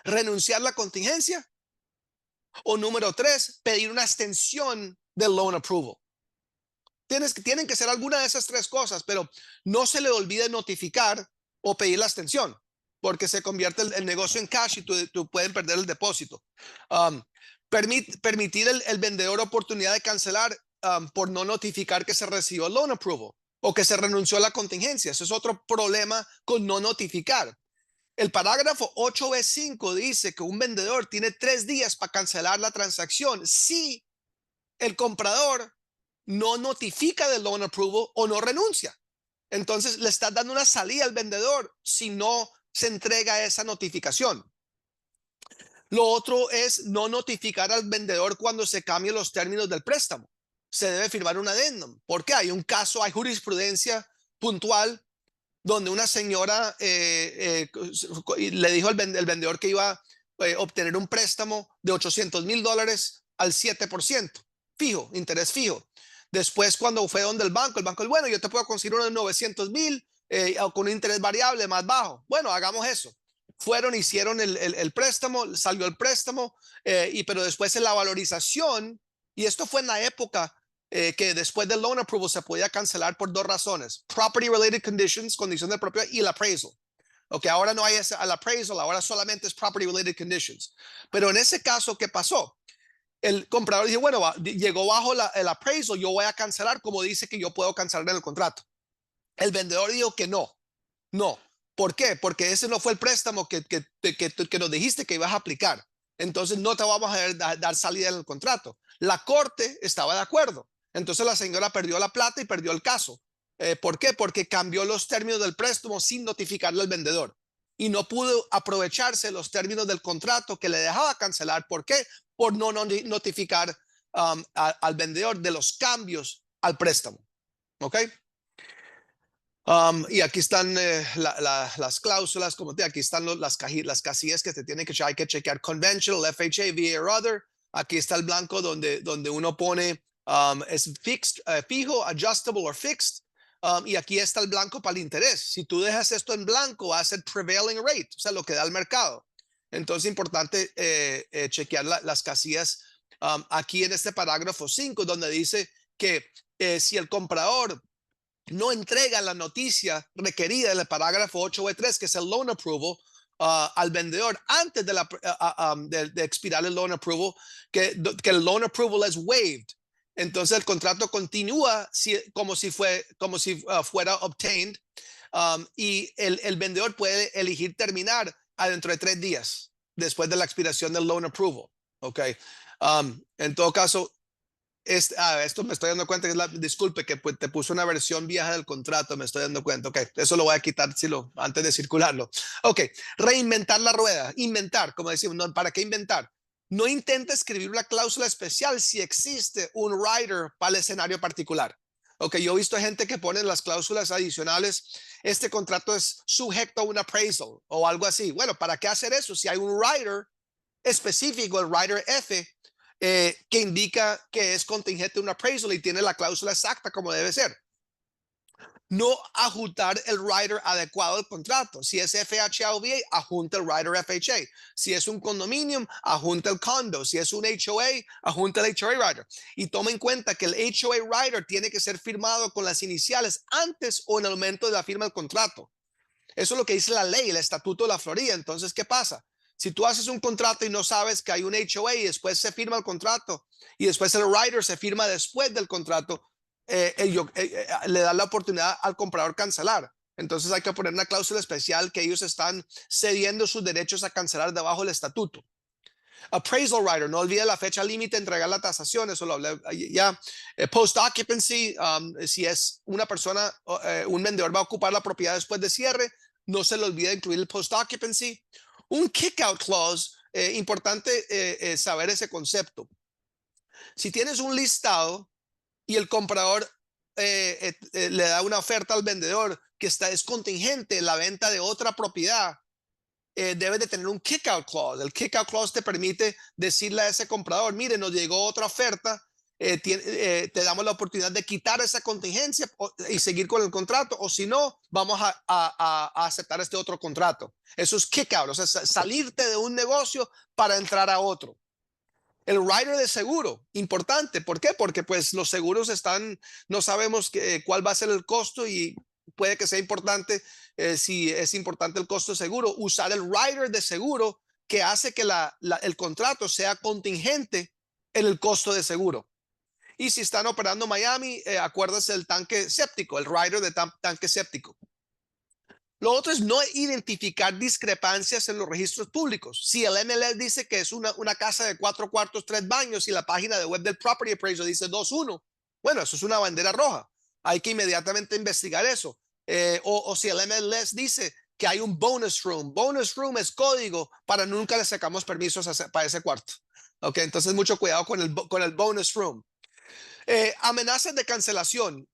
Renunciar la contingencia. O número tres, pedir una extensión del loan approval. Tienen que ser alguna de esas tres cosas, pero no se le olvide notificar o pedir la extensión, porque se convierte el negocio en cash y tú pueden perder el depósito. Permitir el vendedor oportunidad de cancelar por no notificar que se recibió el loan approval o que se renunció a la contingencia. Eso es otro problema con no notificar. El parágrafo 8b5 dice que un vendedor tiene 3 días para cancelar la transacción si el comprador no notifica del loan approval o no renuncia. Entonces le estás dando una salida al vendedor si no se entrega esa notificación. Lo otro es no notificar al vendedor cuando se cambien los términos del préstamo. Se debe firmar un addendum. Porque hay un caso, hay jurisprudencia puntual donde una señora le dijo al vendedor que iba a obtener un préstamo de $800,000 al 7%, fijo, interés fijo. Después, cuando fue donde el banco, bueno, yo te puedo conseguir uno de 900,000 con un interés variable más bajo. Bueno, hagamos eso. Fueron, hicieron el préstamo, salió el préstamo, pero después en la valorización, y esto fue en la época que después del loan approval se podía cancelar por dos razones: property related conditions, condición de propiedad, y el appraisal. Ok, ahora no hay al appraisal, ahora solamente es property related conditions. Pero en ese caso, ¿qué pasó? El comprador dijo, bueno, llegó bajo el appraisal, yo voy a cancelar como dice que yo puedo cancelar en el contrato. El vendedor dijo que no. ¿Por qué? Porque ese no fue el préstamo que nos dijiste que ibas a aplicar. Entonces no te vamos a dar salida en el contrato. La corte estaba de acuerdo. Entonces la señora perdió la plata y perdió el caso. ¿Por qué? Porque cambió los términos del préstamo sin notificarle al vendedor y no pudo aprovecharse los términos del contrato que le dejaba cancelar. ¿Por qué? Por no notificar al vendedor de los cambios al préstamo. ¿Ok? Y aquí están las cláusulas, aquí están las casillas que te tienen que hay que chequear: conventional, FHA, VA or other. Aquí está el blanco donde uno pone es fixed, fijo, adjustable or fixed. Y aquí está el blanco para el interés. Si tú dejas esto en blanco, va a ser prevailing rate, o sea, lo que da el mercado. Entonces es importante chequear las casillas aquí en este parágrafo 5, donde dice que si el comprador no entrega la noticia requerida en el parágrafo 8b3, que es el loan approval, al vendedor antes de expirar el loan approval, que el loan approval es waived. Entonces el contrato continúa como si fuera obtained, y el vendedor puede elegir terminar dentro de 3 días después de la expiración del loan approval. Okay. En todo caso, esto me estoy dando cuenta que disculpe que te puso una versión vieja del contrato, me estoy dando cuenta. Ok, eso lo voy a quitar antes de circularlo. Ok, reinventar la rueda, inventar, como decimos, no, ¿para qué inventar? No intente escribir una cláusula especial si existe un rider para el escenario particular. Ok, yo he visto gente que pone en las cláusulas adicionales: este contrato es sujeto a un appraisal o algo así. Bueno, ¿para qué hacer eso si hay un rider específico, el rider F, que indica que es contingente un appraisal y tiene la cláusula exacta como debe ser? no ajustar el rider adecuado al contrato. Si es FHA o VA, ajunta el rider FHA. Si es un condominio, ajunta el condo. Si es un HOA, ajunta el HOA rider. Y toma en cuenta que el HOA rider tiene que ser firmado con las iniciales antes o en el momento de la firma del contrato. Eso es lo que dice la ley, el estatuto de la Florida. Entonces, ¿qué pasa? Si tú haces un contrato y no sabes que hay un HOA y después se firma el contrato y después el rider se firma después del contrato, le da la oportunidad al comprador cancelar. Entonces hay que poner una cláusula especial que ellos están cediendo sus derechos a cancelar debajo del estatuto. Appraisal rider, no olvide la fecha límite de entregar la tasación, eso lo hablé ya. Post occupancy, si es una persona, un vendedor va a ocupar la propiedad después de cierre, no se le olvide incluir el post occupancy. Un kick out clause, importante saber ese concepto. Si tienes un listado y el comprador le da una oferta al vendedor que es contingente en la venta de otra propiedad, debes de tener un kick out clause. El kick out clause te permite decirle a ese comprador, mire, nos llegó otra oferta, te damos la oportunidad de quitar esa contingencia y seguir con el contrato, o si no, vamos a aceptar este otro contrato. Eso es kick out, o sea, salirte de un negocio para entrar a otro. El rider de seguro, importante. ¿Por qué? Porque pues los seguros no sabemos cuál va a ser el costo y puede que sea importante, si es importante el costo de seguro, usar el rider de seguro que hace que el contrato sea contingente en el costo de seguro. Y si están operando Miami, acuérdese del tanque séptico, el rider de tanque séptico. Lo otro es no identificar discrepancias en los registros públicos. Si el MLS dice que es una casa de 4 cuartos, 3 baños y la página de web del Property Appraiser dice 2-1, bueno, eso es una bandera roja. Hay que inmediatamente investigar eso. O si el MLS dice que hay un bonus room es código para nunca le sacamos permisos para ese cuarto. Ok, entonces mucho cuidado con el bonus room. Amenazas de cancelación.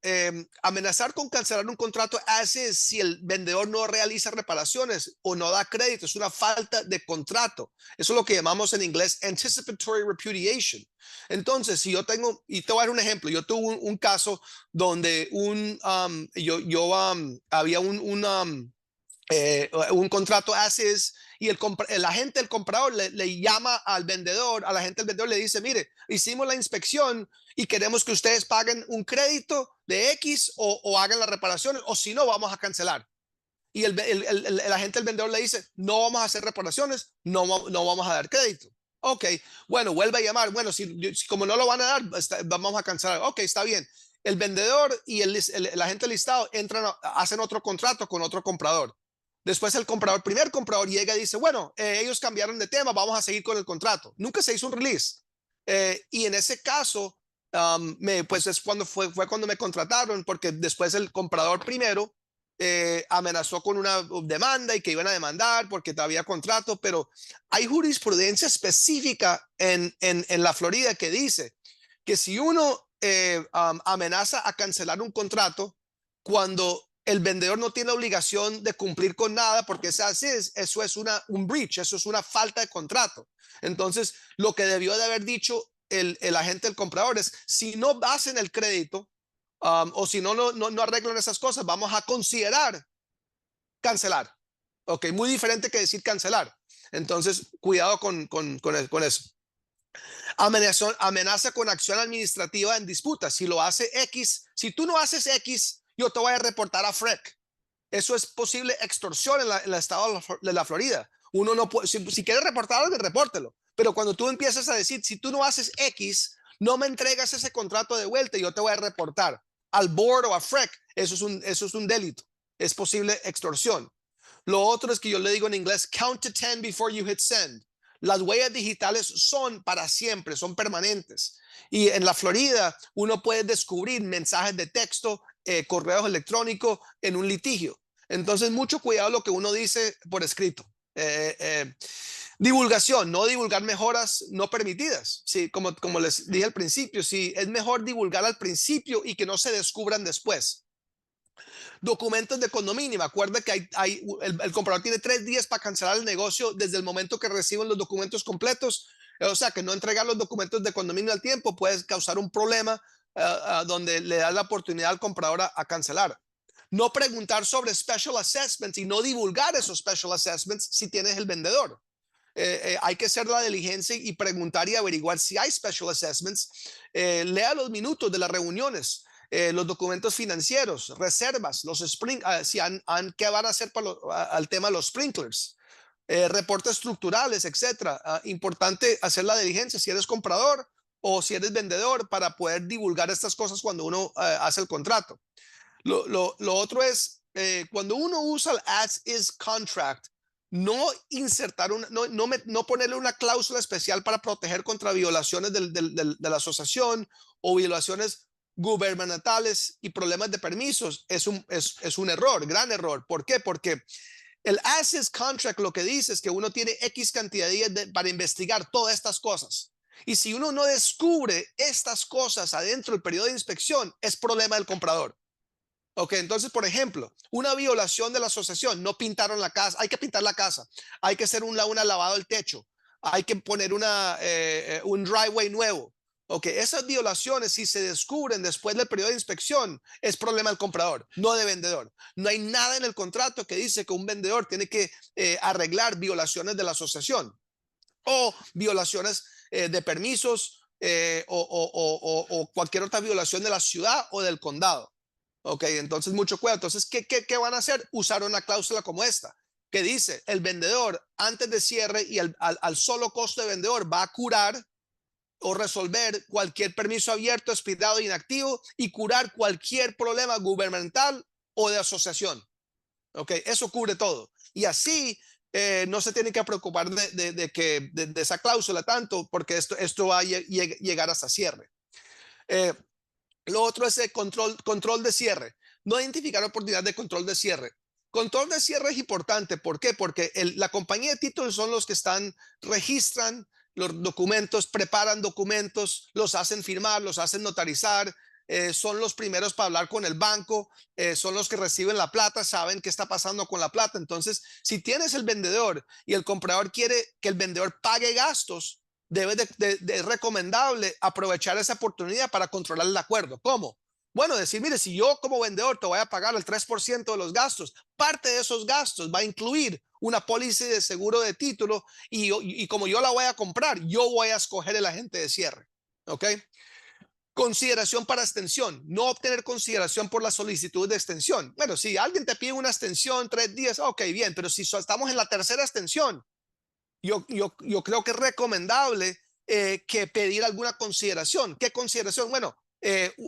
Amenazar con cancelar un contrato hace si el vendedor no realiza reparaciones o no da crédito. Es una falta de contrato. Eso es lo que llamamos en inglés anticipatory repudiation. Entonces, si yo tengo, y te voy a dar un ejemplo, yo tuve un caso donde había un contrato ACES y el agente del comprador le llama al vendedor, al agente del vendedor le dice, mire, hicimos la inspección y queremos que ustedes paguen un crédito de X o hagan las reparaciones, o si no, vamos a cancelar. Y el agente del vendedor le dice, no vamos a hacer reparaciones, no vamos a dar crédito. Ok, bueno, vuelve a llamar. Bueno, si como no lo van a dar, vamos a cancelar. Ok, está bien. El vendedor y el agente listado hacen otro contrato con otro comprador. Después el primer comprador llega y dice, bueno, ellos cambiaron de tema, vamos a seguir con el contrato. Nunca se hizo un release. Y en ese caso, pues fue cuando me contrataron, porque después el comprador primero amenazó con una demanda y que iban a demandar porque había contrato, pero hay jurisprudencia específica en la Florida que dice que si uno amenaza a cancelar un contrato cuando el vendedor no tiene obligación de cumplir con nada, porque eso es un breach, eso es una falta de contrato. Entonces, lo que debió de haber dicho el agente del comprador es, si no hacen el crédito o si no arreglan esas cosas, vamos a considerar cancelar. Ok, muy diferente que decir cancelar. Entonces, cuidado con eso. Amenaza con acción administrativa en disputa. Si lo hace X, si tú no haces X, yo te voy a reportar a FREC. Eso es posible extorsión en el estado de la Florida. Uno no puede, si quieres reportar algo, repórtelo. Pero cuando tú empiezas a decir, si tú no haces X, no me entregas ese contrato de vuelta y yo te voy a reportar al board o a FREC, eso es un delito. Es posible extorsión. Lo otro es que yo le digo en inglés, count to 10 before you hit send. Las huellas digitales son para siempre, son permanentes. Y en la Florida uno puede descubrir mensajes de texto, correos electrónicos en un litigio. Entonces, mucho cuidado lo que uno dice por escrito. Divulgación, no divulgar mejoras no permitidas. Sí, como les dije al principio, sí, es mejor divulgar al principio y que no se descubran después. Documentos de condominio. Acuerda que el comprador tiene 3 días para cancelar el negocio desde el momento que reciben los documentos completos. O sea, que no entregar los documentos de condominio al tiempo puede causar un problema donde le da la oportunidad al comprador a cancelar. No preguntar sobre special assessments y no divulgar esos special assessments si tienes el vendedor. Hay que hacer la diligencia y preguntar y averiguar si hay special assessments. Lea los minutos de las reuniones, los documentos financieros, reservas, los si qué van a hacer al tema de los sprinklers, reportes estructurales, etcétera. Importante hacer la diligencia si eres comprador o si eres vendedor para poder divulgar estas cosas cuando uno hace el contrato. Lo otro es cuando uno usa el as is contract, no insertar no ponerle una cláusula especial para proteger contra violaciones de la asociación o violaciones gubernamentales y problemas de permisos. Es un error, gran error. ¿Por qué? Porque el as is contract lo que dice es que uno tiene X cantidad de días para investigar todas estas cosas. Y si uno no descubre estas cosas adentro del periodo de inspección, es problema del comprador. Ok, entonces, por ejemplo, una violación de la asociación, no pintaron la casa, hay que pintar la casa, hay que hacer un lavado del techo, hay que poner un driveway nuevo. Ok, esas violaciones, si se descubren después del periodo de inspección, es problema del comprador, no del vendedor. No hay nada en el contrato que dice que un vendedor tiene que arreglar violaciones de la asociación o violaciones de permisos o cualquier otra violación de la ciudad o del condado. Ok, entonces mucho cuidado. Entonces, ¿qué van a hacer? Usar una cláusula como esta, que dice el vendedor antes de cierre y al solo costo de vendedor va a curar o resolver cualquier permiso abierto, expirado, inactivo y curar cualquier problema gubernamental o de asociación. Ok, eso cubre todo. Y así no se tiene que preocupar de esa cláusula tanto, porque esto va a llegar hasta cierre. Lo otro es el control de cierre. No identificar oportunidad de control de cierre. Control de cierre es importante. ¿Por qué? Porque la compañía de títulos son los que registran los documentos, preparan documentos, los hacen firmar, los hacen notarizar, son los primeros para hablar con el banco, son los que reciben la plata, saben qué está pasando con la plata. Entonces, si tienes el vendedor y el comprador quiere que el vendedor pague gastos, es recomendable aprovechar esa oportunidad para controlar el acuerdo. ¿Cómo? Bueno, decir, mire, si yo como vendedor te voy a pagar el 3% de los gastos, parte de esos gastos va a incluir una póliza de seguro de título y como yo la voy a comprar, yo voy a escoger el agente de cierre. ¿Ok? Consideración para extensión. No obtener consideración por la solicitud de extensión. Bueno, si alguien te pide una extensión 3 días, ok, bien, pero si estamos en la tercera extensión, yo creo que es recomendable que pedir alguna consideración. ¿Qué consideración? Bueno,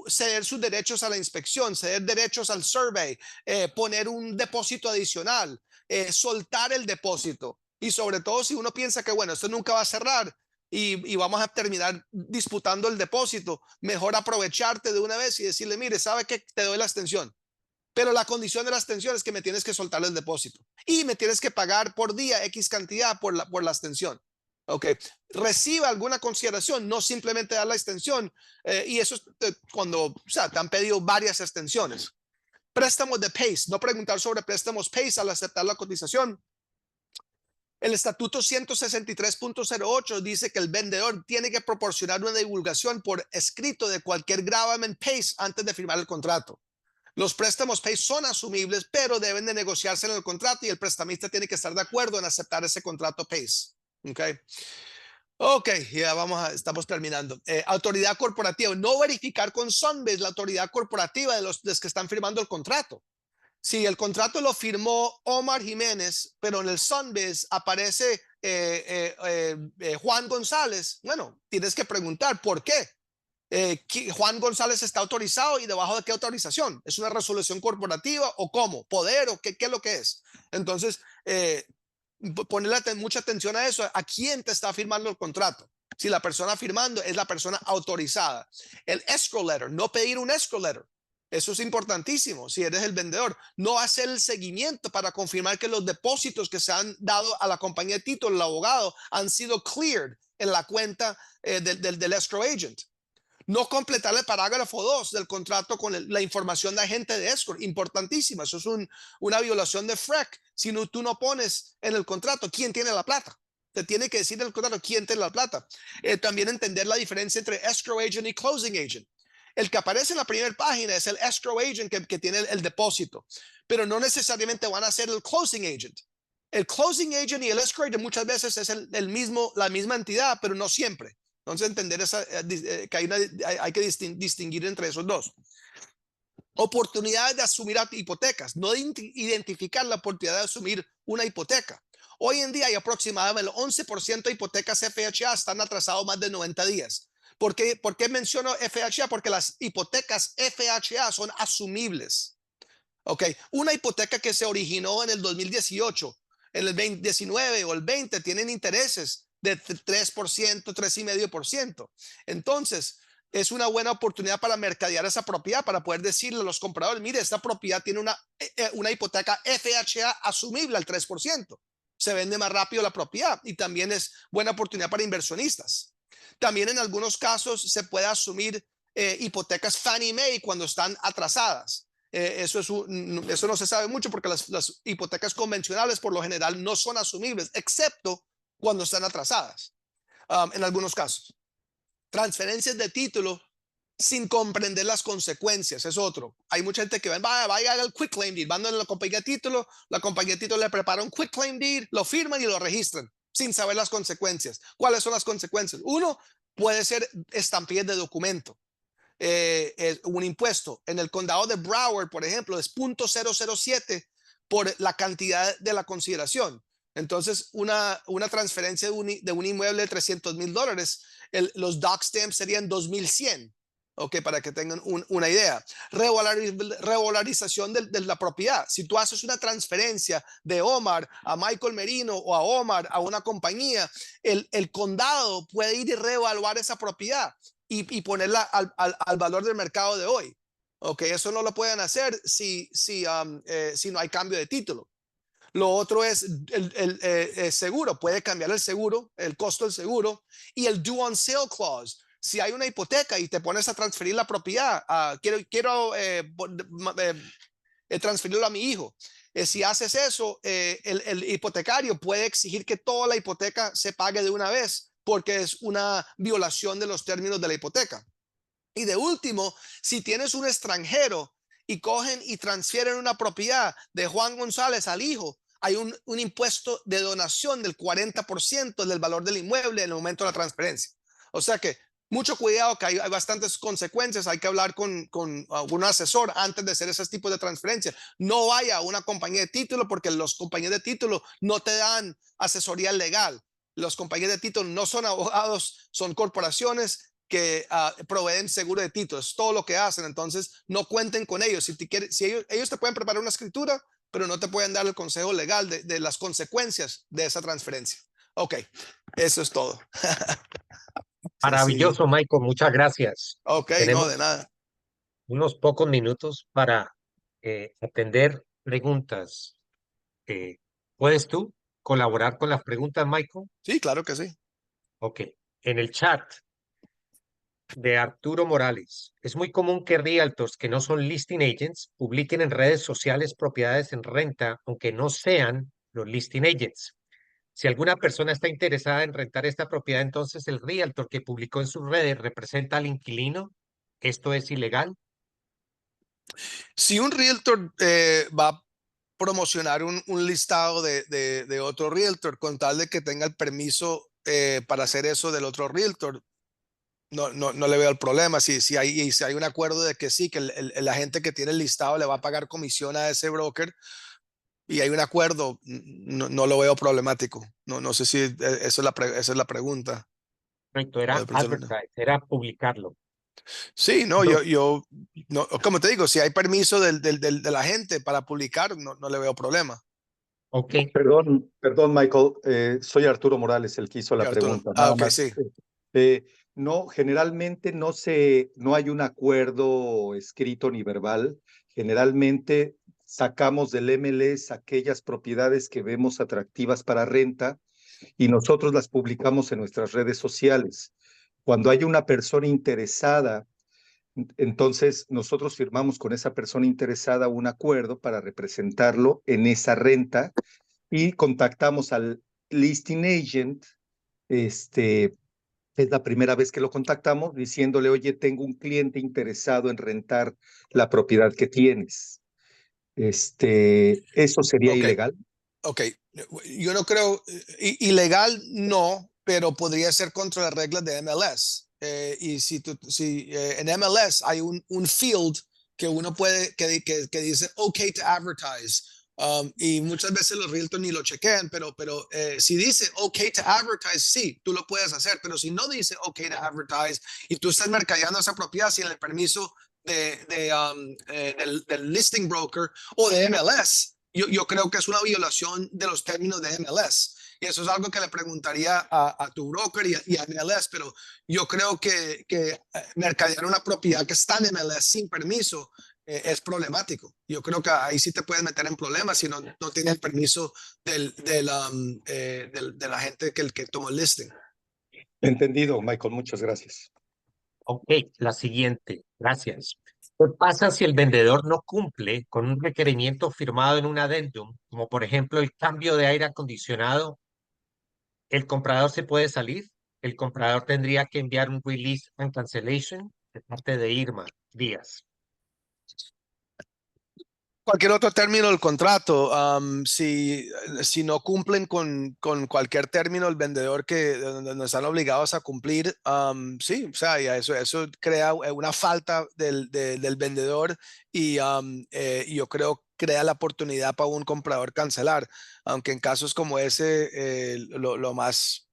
ceder sus derechos a la inspección, ceder derechos al survey, poner un depósito adicional, soltar el depósito. Y sobre todo si uno piensa que, bueno, esto nunca va a cerrar y vamos a terminar disputando el depósito, mejor aprovecharte de una vez y decirle, mire, ¿sabe qué? Te doy la extensión. Pero la condición de la extensión es que me tienes que soltar el depósito y me tienes que pagar por día X cantidad por la extensión. Ok, reciba alguna consideración, no simplemente dar la extensión. Y eso es cuando, o sea, te han pedido varias extensiones. Préstamos de PACE, no preguntar sobre préstamos PACE al aceptar la cotización. El estatuto 163.08 dice que el vendedor tiene que proporcionar una divulgación por escrito de cualquier gravamen PACE antes de firmar el contrato. Los préstamos PACE son asumibles, pero deben de negociarse en el contrato y el prestamista tiene que estar de acuerdo en aceptar ese contrato PACE. Ok, ya estamos terminando. Autoridad corporativa, no verificar con Sunbase la autoridad corporativa de los que están firmando el contrato. Si el contrato lo firmó Omar Jiménez, pero en el Sunbase aparece Juan González, bueno, tienes que preguntar por qué. Juan González está autorizado y debajo de qué autorización. ¿Es una resolución corporativa o cómo? ¿Poder o qué es lo que es? Entonces, ponerle mucha atención a eso. ¿A quién te está firmando el contrato? Si la persona firmando es la persona autorizada. El escrow letter, no pedir un escrow letter. Eso es importantísimo. Si eres el vendedor, no hacer el seguimiento para confirmar que los depósitos que se han dado a la compañía de título, el abogado, han sido cleared en la cuenta del escrow agent. No completar el parágrafo 2 del contrato con la información de agente de escrow, importantísima. Eso es una violación de FREC. Si tú no pones en el contrato quién tiene la plata, te tiene que decir en el contrato quién tiene la plata. También entender la diferencia entre escrow agent y closing agent. El que aparece en la primera página es el escrow agent que tiene el depósito, pero no necesariamente van a ser el closing agent. El closing agent y el escrow agent muchas veces es la misma entidad, pero no siempre. Entonces entender que hay que distinguir entre esos dos. Oportunidades de asumir hipotecas, no de identificar la oportunidad de asumir una hipoteca. Hoy en día hay aproximadamente el 11% de hipotecas FHA están atrasados más de 90 días. ¿Por qué menciono FHA? Porque las hipotecas FHA son asumibles. Ok, una hipoteca que se originó en el 2018, en el 2019 o el 20 tienen intereses de 3%, 3,5%. Entonces, es una buena oportunidad para mercadear esa propiedad, para poder decirle a los compradores, mire, esta propiedad tiene una hipoteca FHA asumible al 3%. Se vende más rápido la propiedad y también es buena oportunidad para inversionistas. También en algunos casos se puede asumir hipotecas Fannie Mae cuando están atrasadas. Eso no se sabe mucho porque las hipotecas convencionales por lo general no son asumibles, excepto cuando están atrasadas. En algunos casos. Transferencias de título sin comprender las consecuencias es otro. Hay mucha gente que vaya al quick claim deed, van a la compañía de título, la compañía de título le prepara un quick claim deed, lo firman y lo registran sin saber las consecuencias. ¿Cuáles son las consecuencias? Uno, puede ser estampillas de documento. Un impuesto. En el condado de Broward, por ejemplo, es 0.007 por la cantidad de la consideración. Entonces, una transferencia de un inmueble de $300,000, los doc stamps serían 2,100. Ok, para que tengan una idea. Revalorización de la propiedad. Si tú haces una transferencia de Omar a Michael Merino o a Omar a una compañía, el condado puede ir y reevaluar esa propiedad y ponerla al valor del mercado de hoy. Ok, eso no lo pueden hacer si no hay cambio de título. Lo otro es el seguro. Puede cambiar el seguro, el costo del seguro y el due on sale clause. Si hay una hipoteca y te pones a transferir la propiedad, quiero transferirlo a mi hijo. Si haces eso, el hipotecario puede exigir que toda la hipoteca se pague de una vez porque es una violación de los términos de la hipoteca. Y de último, si tienes un extranjero y cogen y transfieren una propiedad de Juan González al hijo, hay un impuesto de donación del 40% del valor del inmueble en el momento de la transferencia. O sea que mucho cuidado, que hay bastantes consecuencias. Hay que hablar con un asesor antes de hacer esos tipos de transferencias. No vaya a una compañía de título porque los compañías de título no te dan asesoría legal. Los compañías de título no son abogados, son corporaciones que proveen seguro de títulos. Es todo lo que hacen. Entonces, no cuenten con ellos. Si ellos te pueden preparar una escritura, pero no te pueden dar el consejo legal de las consecuencias de esa transferencia. Ok, eso es todo. Maravilloso, Michael. Muchas gracias. Ok, no, de Tenemos nada. unos pocos minutos para atender preguntas. ¿Puedes tú colaborar con las preguntas, Michael? Sí, claro que sí. Ok. En el chat de Arturo Morales, es muy común que realtors que no son listing agents publiquen en redes sociales propiedades en renta, aunque no sean los listing agents. Si alguna persona está interesada en rentar esta propiedad, entonces el realtor que publicó en sus redes representa al inquilino. ¿Esto es ilegal? Si un realtor va a promocionar un listado de otro realtor con tal de que tenga el permiso para hacer eso del otro realtor, no le veo el problema. Si hay un acuerdo de que sí, que el agente que tiene el listado le va a pagar comisión a ese broker y hay un acuerdo, no lo veo problemático. No sé si esa es la pregunta. Correcto, O era de pronto no. advertise, era publicarlo. Sí, no, Dos. no, como te digo, si hay permiso de la gente para publicar, no le veo problema. Ok, Perdón, Michael. Soy Arturo Morales, el que hizo Y la Arturo, pregunta. Nada ok, más. sí. No, generalmente no hay un acuerdo escrito ni verbal. Generalmente sacamos del MLS aquellas propiedades que vemos atractivas para renta y nosotros las publicamos en nuestras redes sociales. Cuando hay una persona interesada, entonces nosotros firmamos con esa persona interesada un acuerdo para representarlo en esa renta y contactamos al listing agent, este, Es la primera vez que lo contactamos diciéndole, oye, tengo un cliente interesado en rentar la propiedad que tienes. ¿Eso sería Ok, ilegal? ok. Yo no creo, ilegal no, pero podría ser contra las reglas de MLS. Y si en MLS hay un field que uno puede, que dice OK to advertise. Y muchas veces los realtors ni lo chequean, pero si dice OK to advertise, sí, tú lo puedes hacer. Pero si no dice OK to advertise y tú estás mercadeando esa propiedad sin el permiso del listing broker o de MLS, yo creo que es una violación de los términos de MLS. Y eso es algo que le preguntaría a tu broker y a MLS, pero yo creo que mercadear una propiedad que está en MLS sin permiso es problemático. Yo creo que ahí sí te puedes meter en problemas si no tienes el permiso de la gente que tomó el listing. Entendido, Michael, muchas gracias. Ok, la siguiente. Gracias. ¿Qué pasa si el vendedor no cumple con un requerimiento firmado en un addendum, como por ejemplo el cambio de aire acondicionado? ¿El comprador se puede salir? ¿El comprador tendría que enviar un release and cancellation? De parte de Irma Díaz. Cualquier otro término del contrato, si no cumplen con cualquier término, el vendedor que donde no están obligados a cumplir, sí, o sea, ya eso crea una falta del vendedor y yo creo crea la oportunidad para un comprador cancelar, aunque en casos como ese, lo más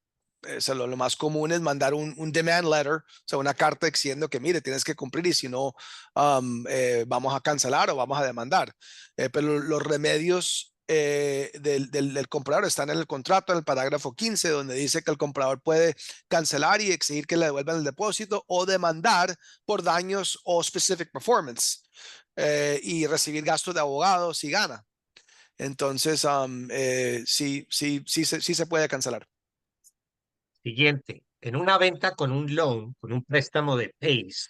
lo más común es mandar un demand letter, o sea, una carta diciendo que mire, tienes que cumplir y si no, vamos a cancelar o vamos a demandar. Pero los remedios del comprador están en el contrato, en el parágrafo 15, donde dice que el comprador puede cancelar y exigir que le devuelvan el depósito o demandar por daños o specific performance y recibir gastos de abogado si gana. Entonces, sí se puede cancelar. Siguiente. En una venta con un loan, con un préstamo de PACE,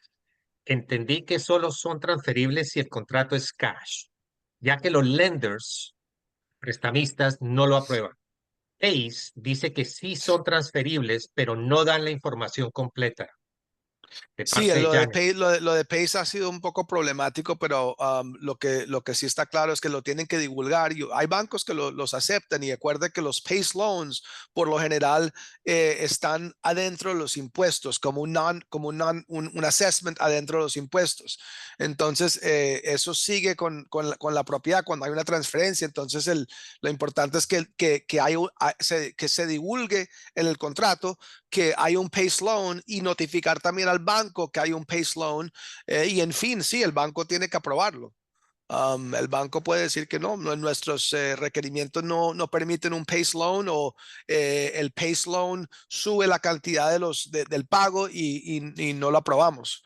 entendí que solo son transferibles si el contrato es cash, ya que los lenders, prestamistas, no lo aprueban. PACE dice que sí son transferibles, pero no dan la información completa. De Sí, parte de Janet. Lo de Pace ha sido un poco problemático, pero lo que sí está claro es que lo tienen que divulgar. Hay bancos que los aceptan y acuerden que los Pace loans por lo general están adentro de los impuestos, como un assessment adentro de los impuestos. Entonces, eso sigue con la propiedad cuando hay una transferencia. Entonces, lo importante es que se divulgue en el contrato que hay un PACE loan y notificar también al banco que hay un PACE loan y en fin, sí, el banco tiene que aprobarlo. El banco puede decir que no, nuestros requerimientos no permiten un PACE loan o el PACE loan sube la cantidad del pago y no lo aprobamos.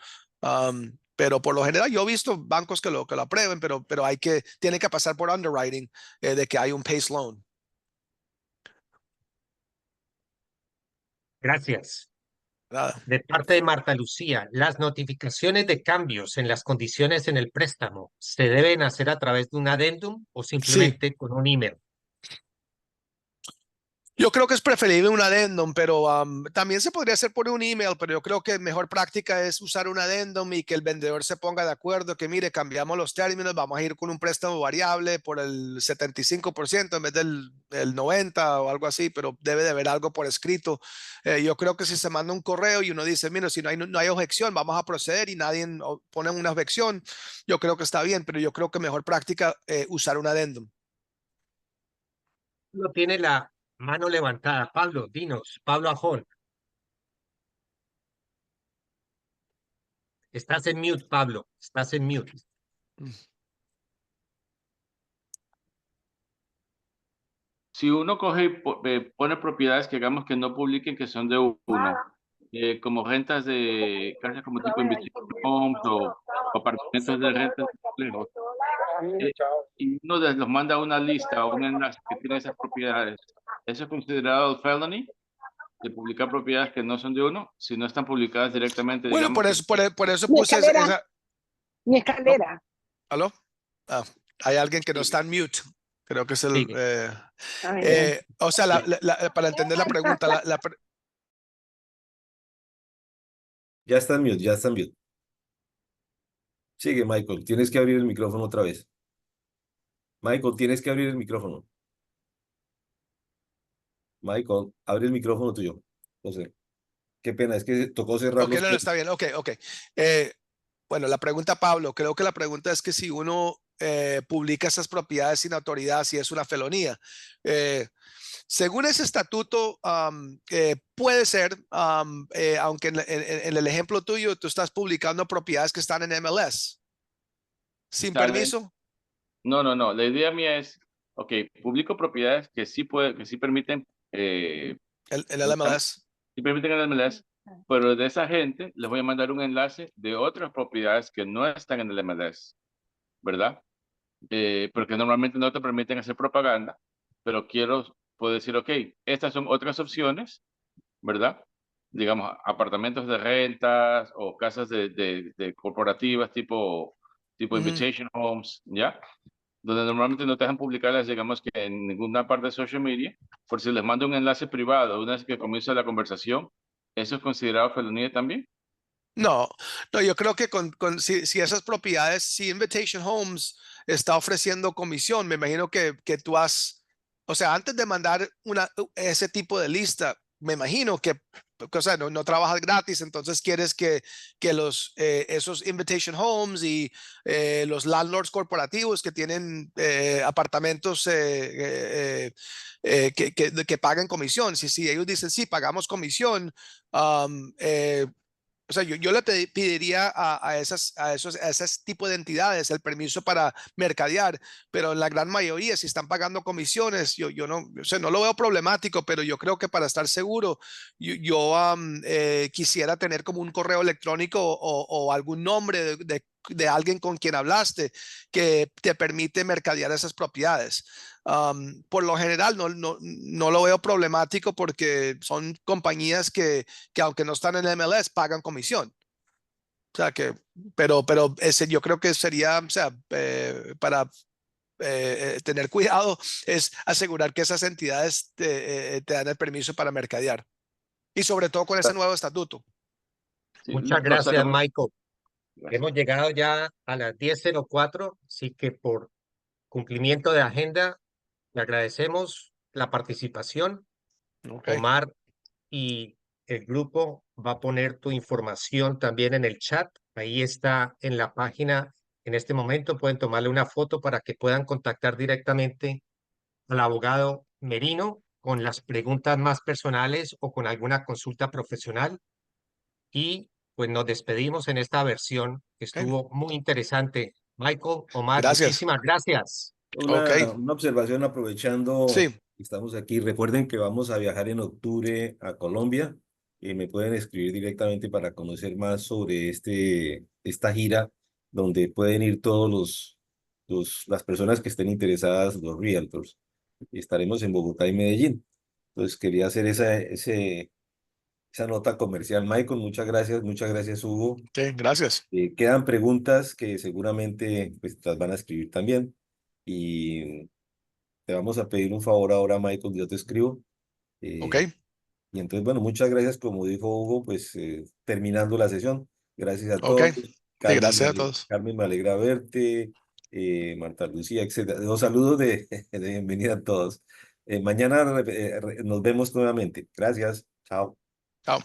Pero por lo general yo he visto bancos que lo aprueben, pero tiene que pasar por underwriting de que hay un PACE loan. Gracias. Nada. De parte de Marta Lucía, las notificaciones de cambios en las condiciones en el préstamo se deben hacer a través de un addendum o Sí. simplemente con un email. Yo creo que es preferible un addendum, pero también se podría hacer por un email, pero yo creo que mejor práctica es usar un addendum y que el vendedor se ponga de acuerdo, que mire, cambiamos los términos, vamos a ir con un préstamo variable por el 75% en vez del 90% o algo así, pero debe de haber algo por escrito. Yo creo que si se manda un correo y uno dice, mira, si no hay objeción, vamos a proceder y nadie pone una objeción, yo creo que está bien, pero yo creo que mejor práctica usar un addendum. Lo tiene la mano levantada. Pablo, dinos, Pablo Ajón. Estás en mute, Pablo. Estás en mute. Si uno coge y pone propiedades que hagamos que no publiquen que son de uno, como rentas de casas como tipo Investment Homes o apartamentos de rentas lejos, y uno los manda a una lista o un enlace que tiene esas propiedades, ¿eso es considerado felony? De publicar propiedades que no son de uno, si no están publicadas directamente, Bueno, digamos que... por eso Mi puse escalera, mi ¿no? escalera. ¿Aló? Ah, hay alguien que no está en mute. Creo que es el... Sigue. Ay, ya. o sea, para entender la pregunta, Ya está en mute, ya está en mute. Sigue, Michael. Tienes que abrir el micrófono otra vez. Michael, tienes que abrir el micrófono. Michael, abre el micrófono tuyo. No sé. Qué pena, es que tocó cerrar Ok, los... no, está bien, ok, ok. Bueno, la pregunta, Pablo, creo que la pregunta es que si uno publica esas propiedades sin autoridad, si es una felonía. Según ese estatuto, puede ser, aunque en el ejemplo tuyo, tú estás publicando propiedades que están en MLS, sin Sale. permiso. No, no, no. La idea mía es, ok, publico propiedades que sí que sí permiten, El ¿cómo se llama? MLS. Sí permiten el MLS, pero de esa gente les voy a mandar un enlace de otras propiedades que no están en el MLS, ¿verdad? Porque normalmente no te permiten hacer propaganda, pero puedo decir, ok, estas son otras opciones, ¿verdad? Digamos, apartamentos de rentas o casas de corporativas tipo Ujú. invitation homes, ¿ya? Donde normalmente no te dejan publicarlas, digamos que en ninguna parte de social media, por si les mando un enlace privado una vez que comienza la conversación, ¿eso es considerado felonía también? No, no, yo creo que si esas propiedades, si Invitation Homes está ofreciendo comisión, me imagino que tú o sea, antes de mandar ese tipo de lista, me imagino o sea, no trabajas gratis, entonces quieres que esos Invitation Homes y los landlords corporativos que tienen apartamentos que paguen comisión, si ellos dicen, sí, pagamos comisión, um, o sea, yo le pediría a esos tipos de entidades el permiso para mercadear, pero en la gran mayoría, si están pagando comisiones, yo no, o sea, no lo veo problemático, pero yo creo que para estar seguro, quisiera tener como un correo electrónico o algún nombre de alguien con quien hablaste que te permite mercadear esas propiedades. Por lo general, no lo veo problemático porque son compañías que aunque no están en MLS, pagan comisión. O sea que, pero ese yo creo que sería, o sea, para tener cuidado es asegurar que esas entidades te dan el permiso para mercadear. Y sobre todo con ese nuevo estatuto. Sí, Muchas lo gracias, sabemos. Michael. Gracias. Hemos llegado ya a las 10:04, así que por cumplimiento de agenda, le agradecemos la participación. Okay. Omar y el grupo va a poner tu información también en el chat. Ahí está en la página. En este momento pueden tomarle una foto para que puedan contactar directamente al abogado Merino con las preguntas más personales o con alguna consulta profesional. Y pues nos despedimos en esta versión que Okay. estuvo muy interesante. Michael, Omar, Gracias. muchísimas gracias. Ok. Una observación aprovechando, Sí. estamos aquí. Recuerden que vamos a viajar en octubre a Colombia y me pueden escribir directamente para conocer más sobre esta gira donde pueden ir todos las personas que estén interesadas, los realtors. Estaremos en Bogotá y Medellín. Entonces quería hacer esa nota comercial. Michael, muchas gracias, Hugo. Okay. Gracias. Quedan preguntas que seguramente pues, las van a escribir también. Y te vamos a pedir un favor ahora, Michael, yo te escribo. Ok. eh, y entonces, bueno, muchas gracias, como dijo Hugo, pues terminando la sesión. Gracias a Ok. todos. Sí, gracias a todos. Carmen, me alegra verte. Marta Lucía, etcétera. Los saludos de bienvenida a todos. Mañana nos vemos nuevamente. Gracias. Chao. Chao.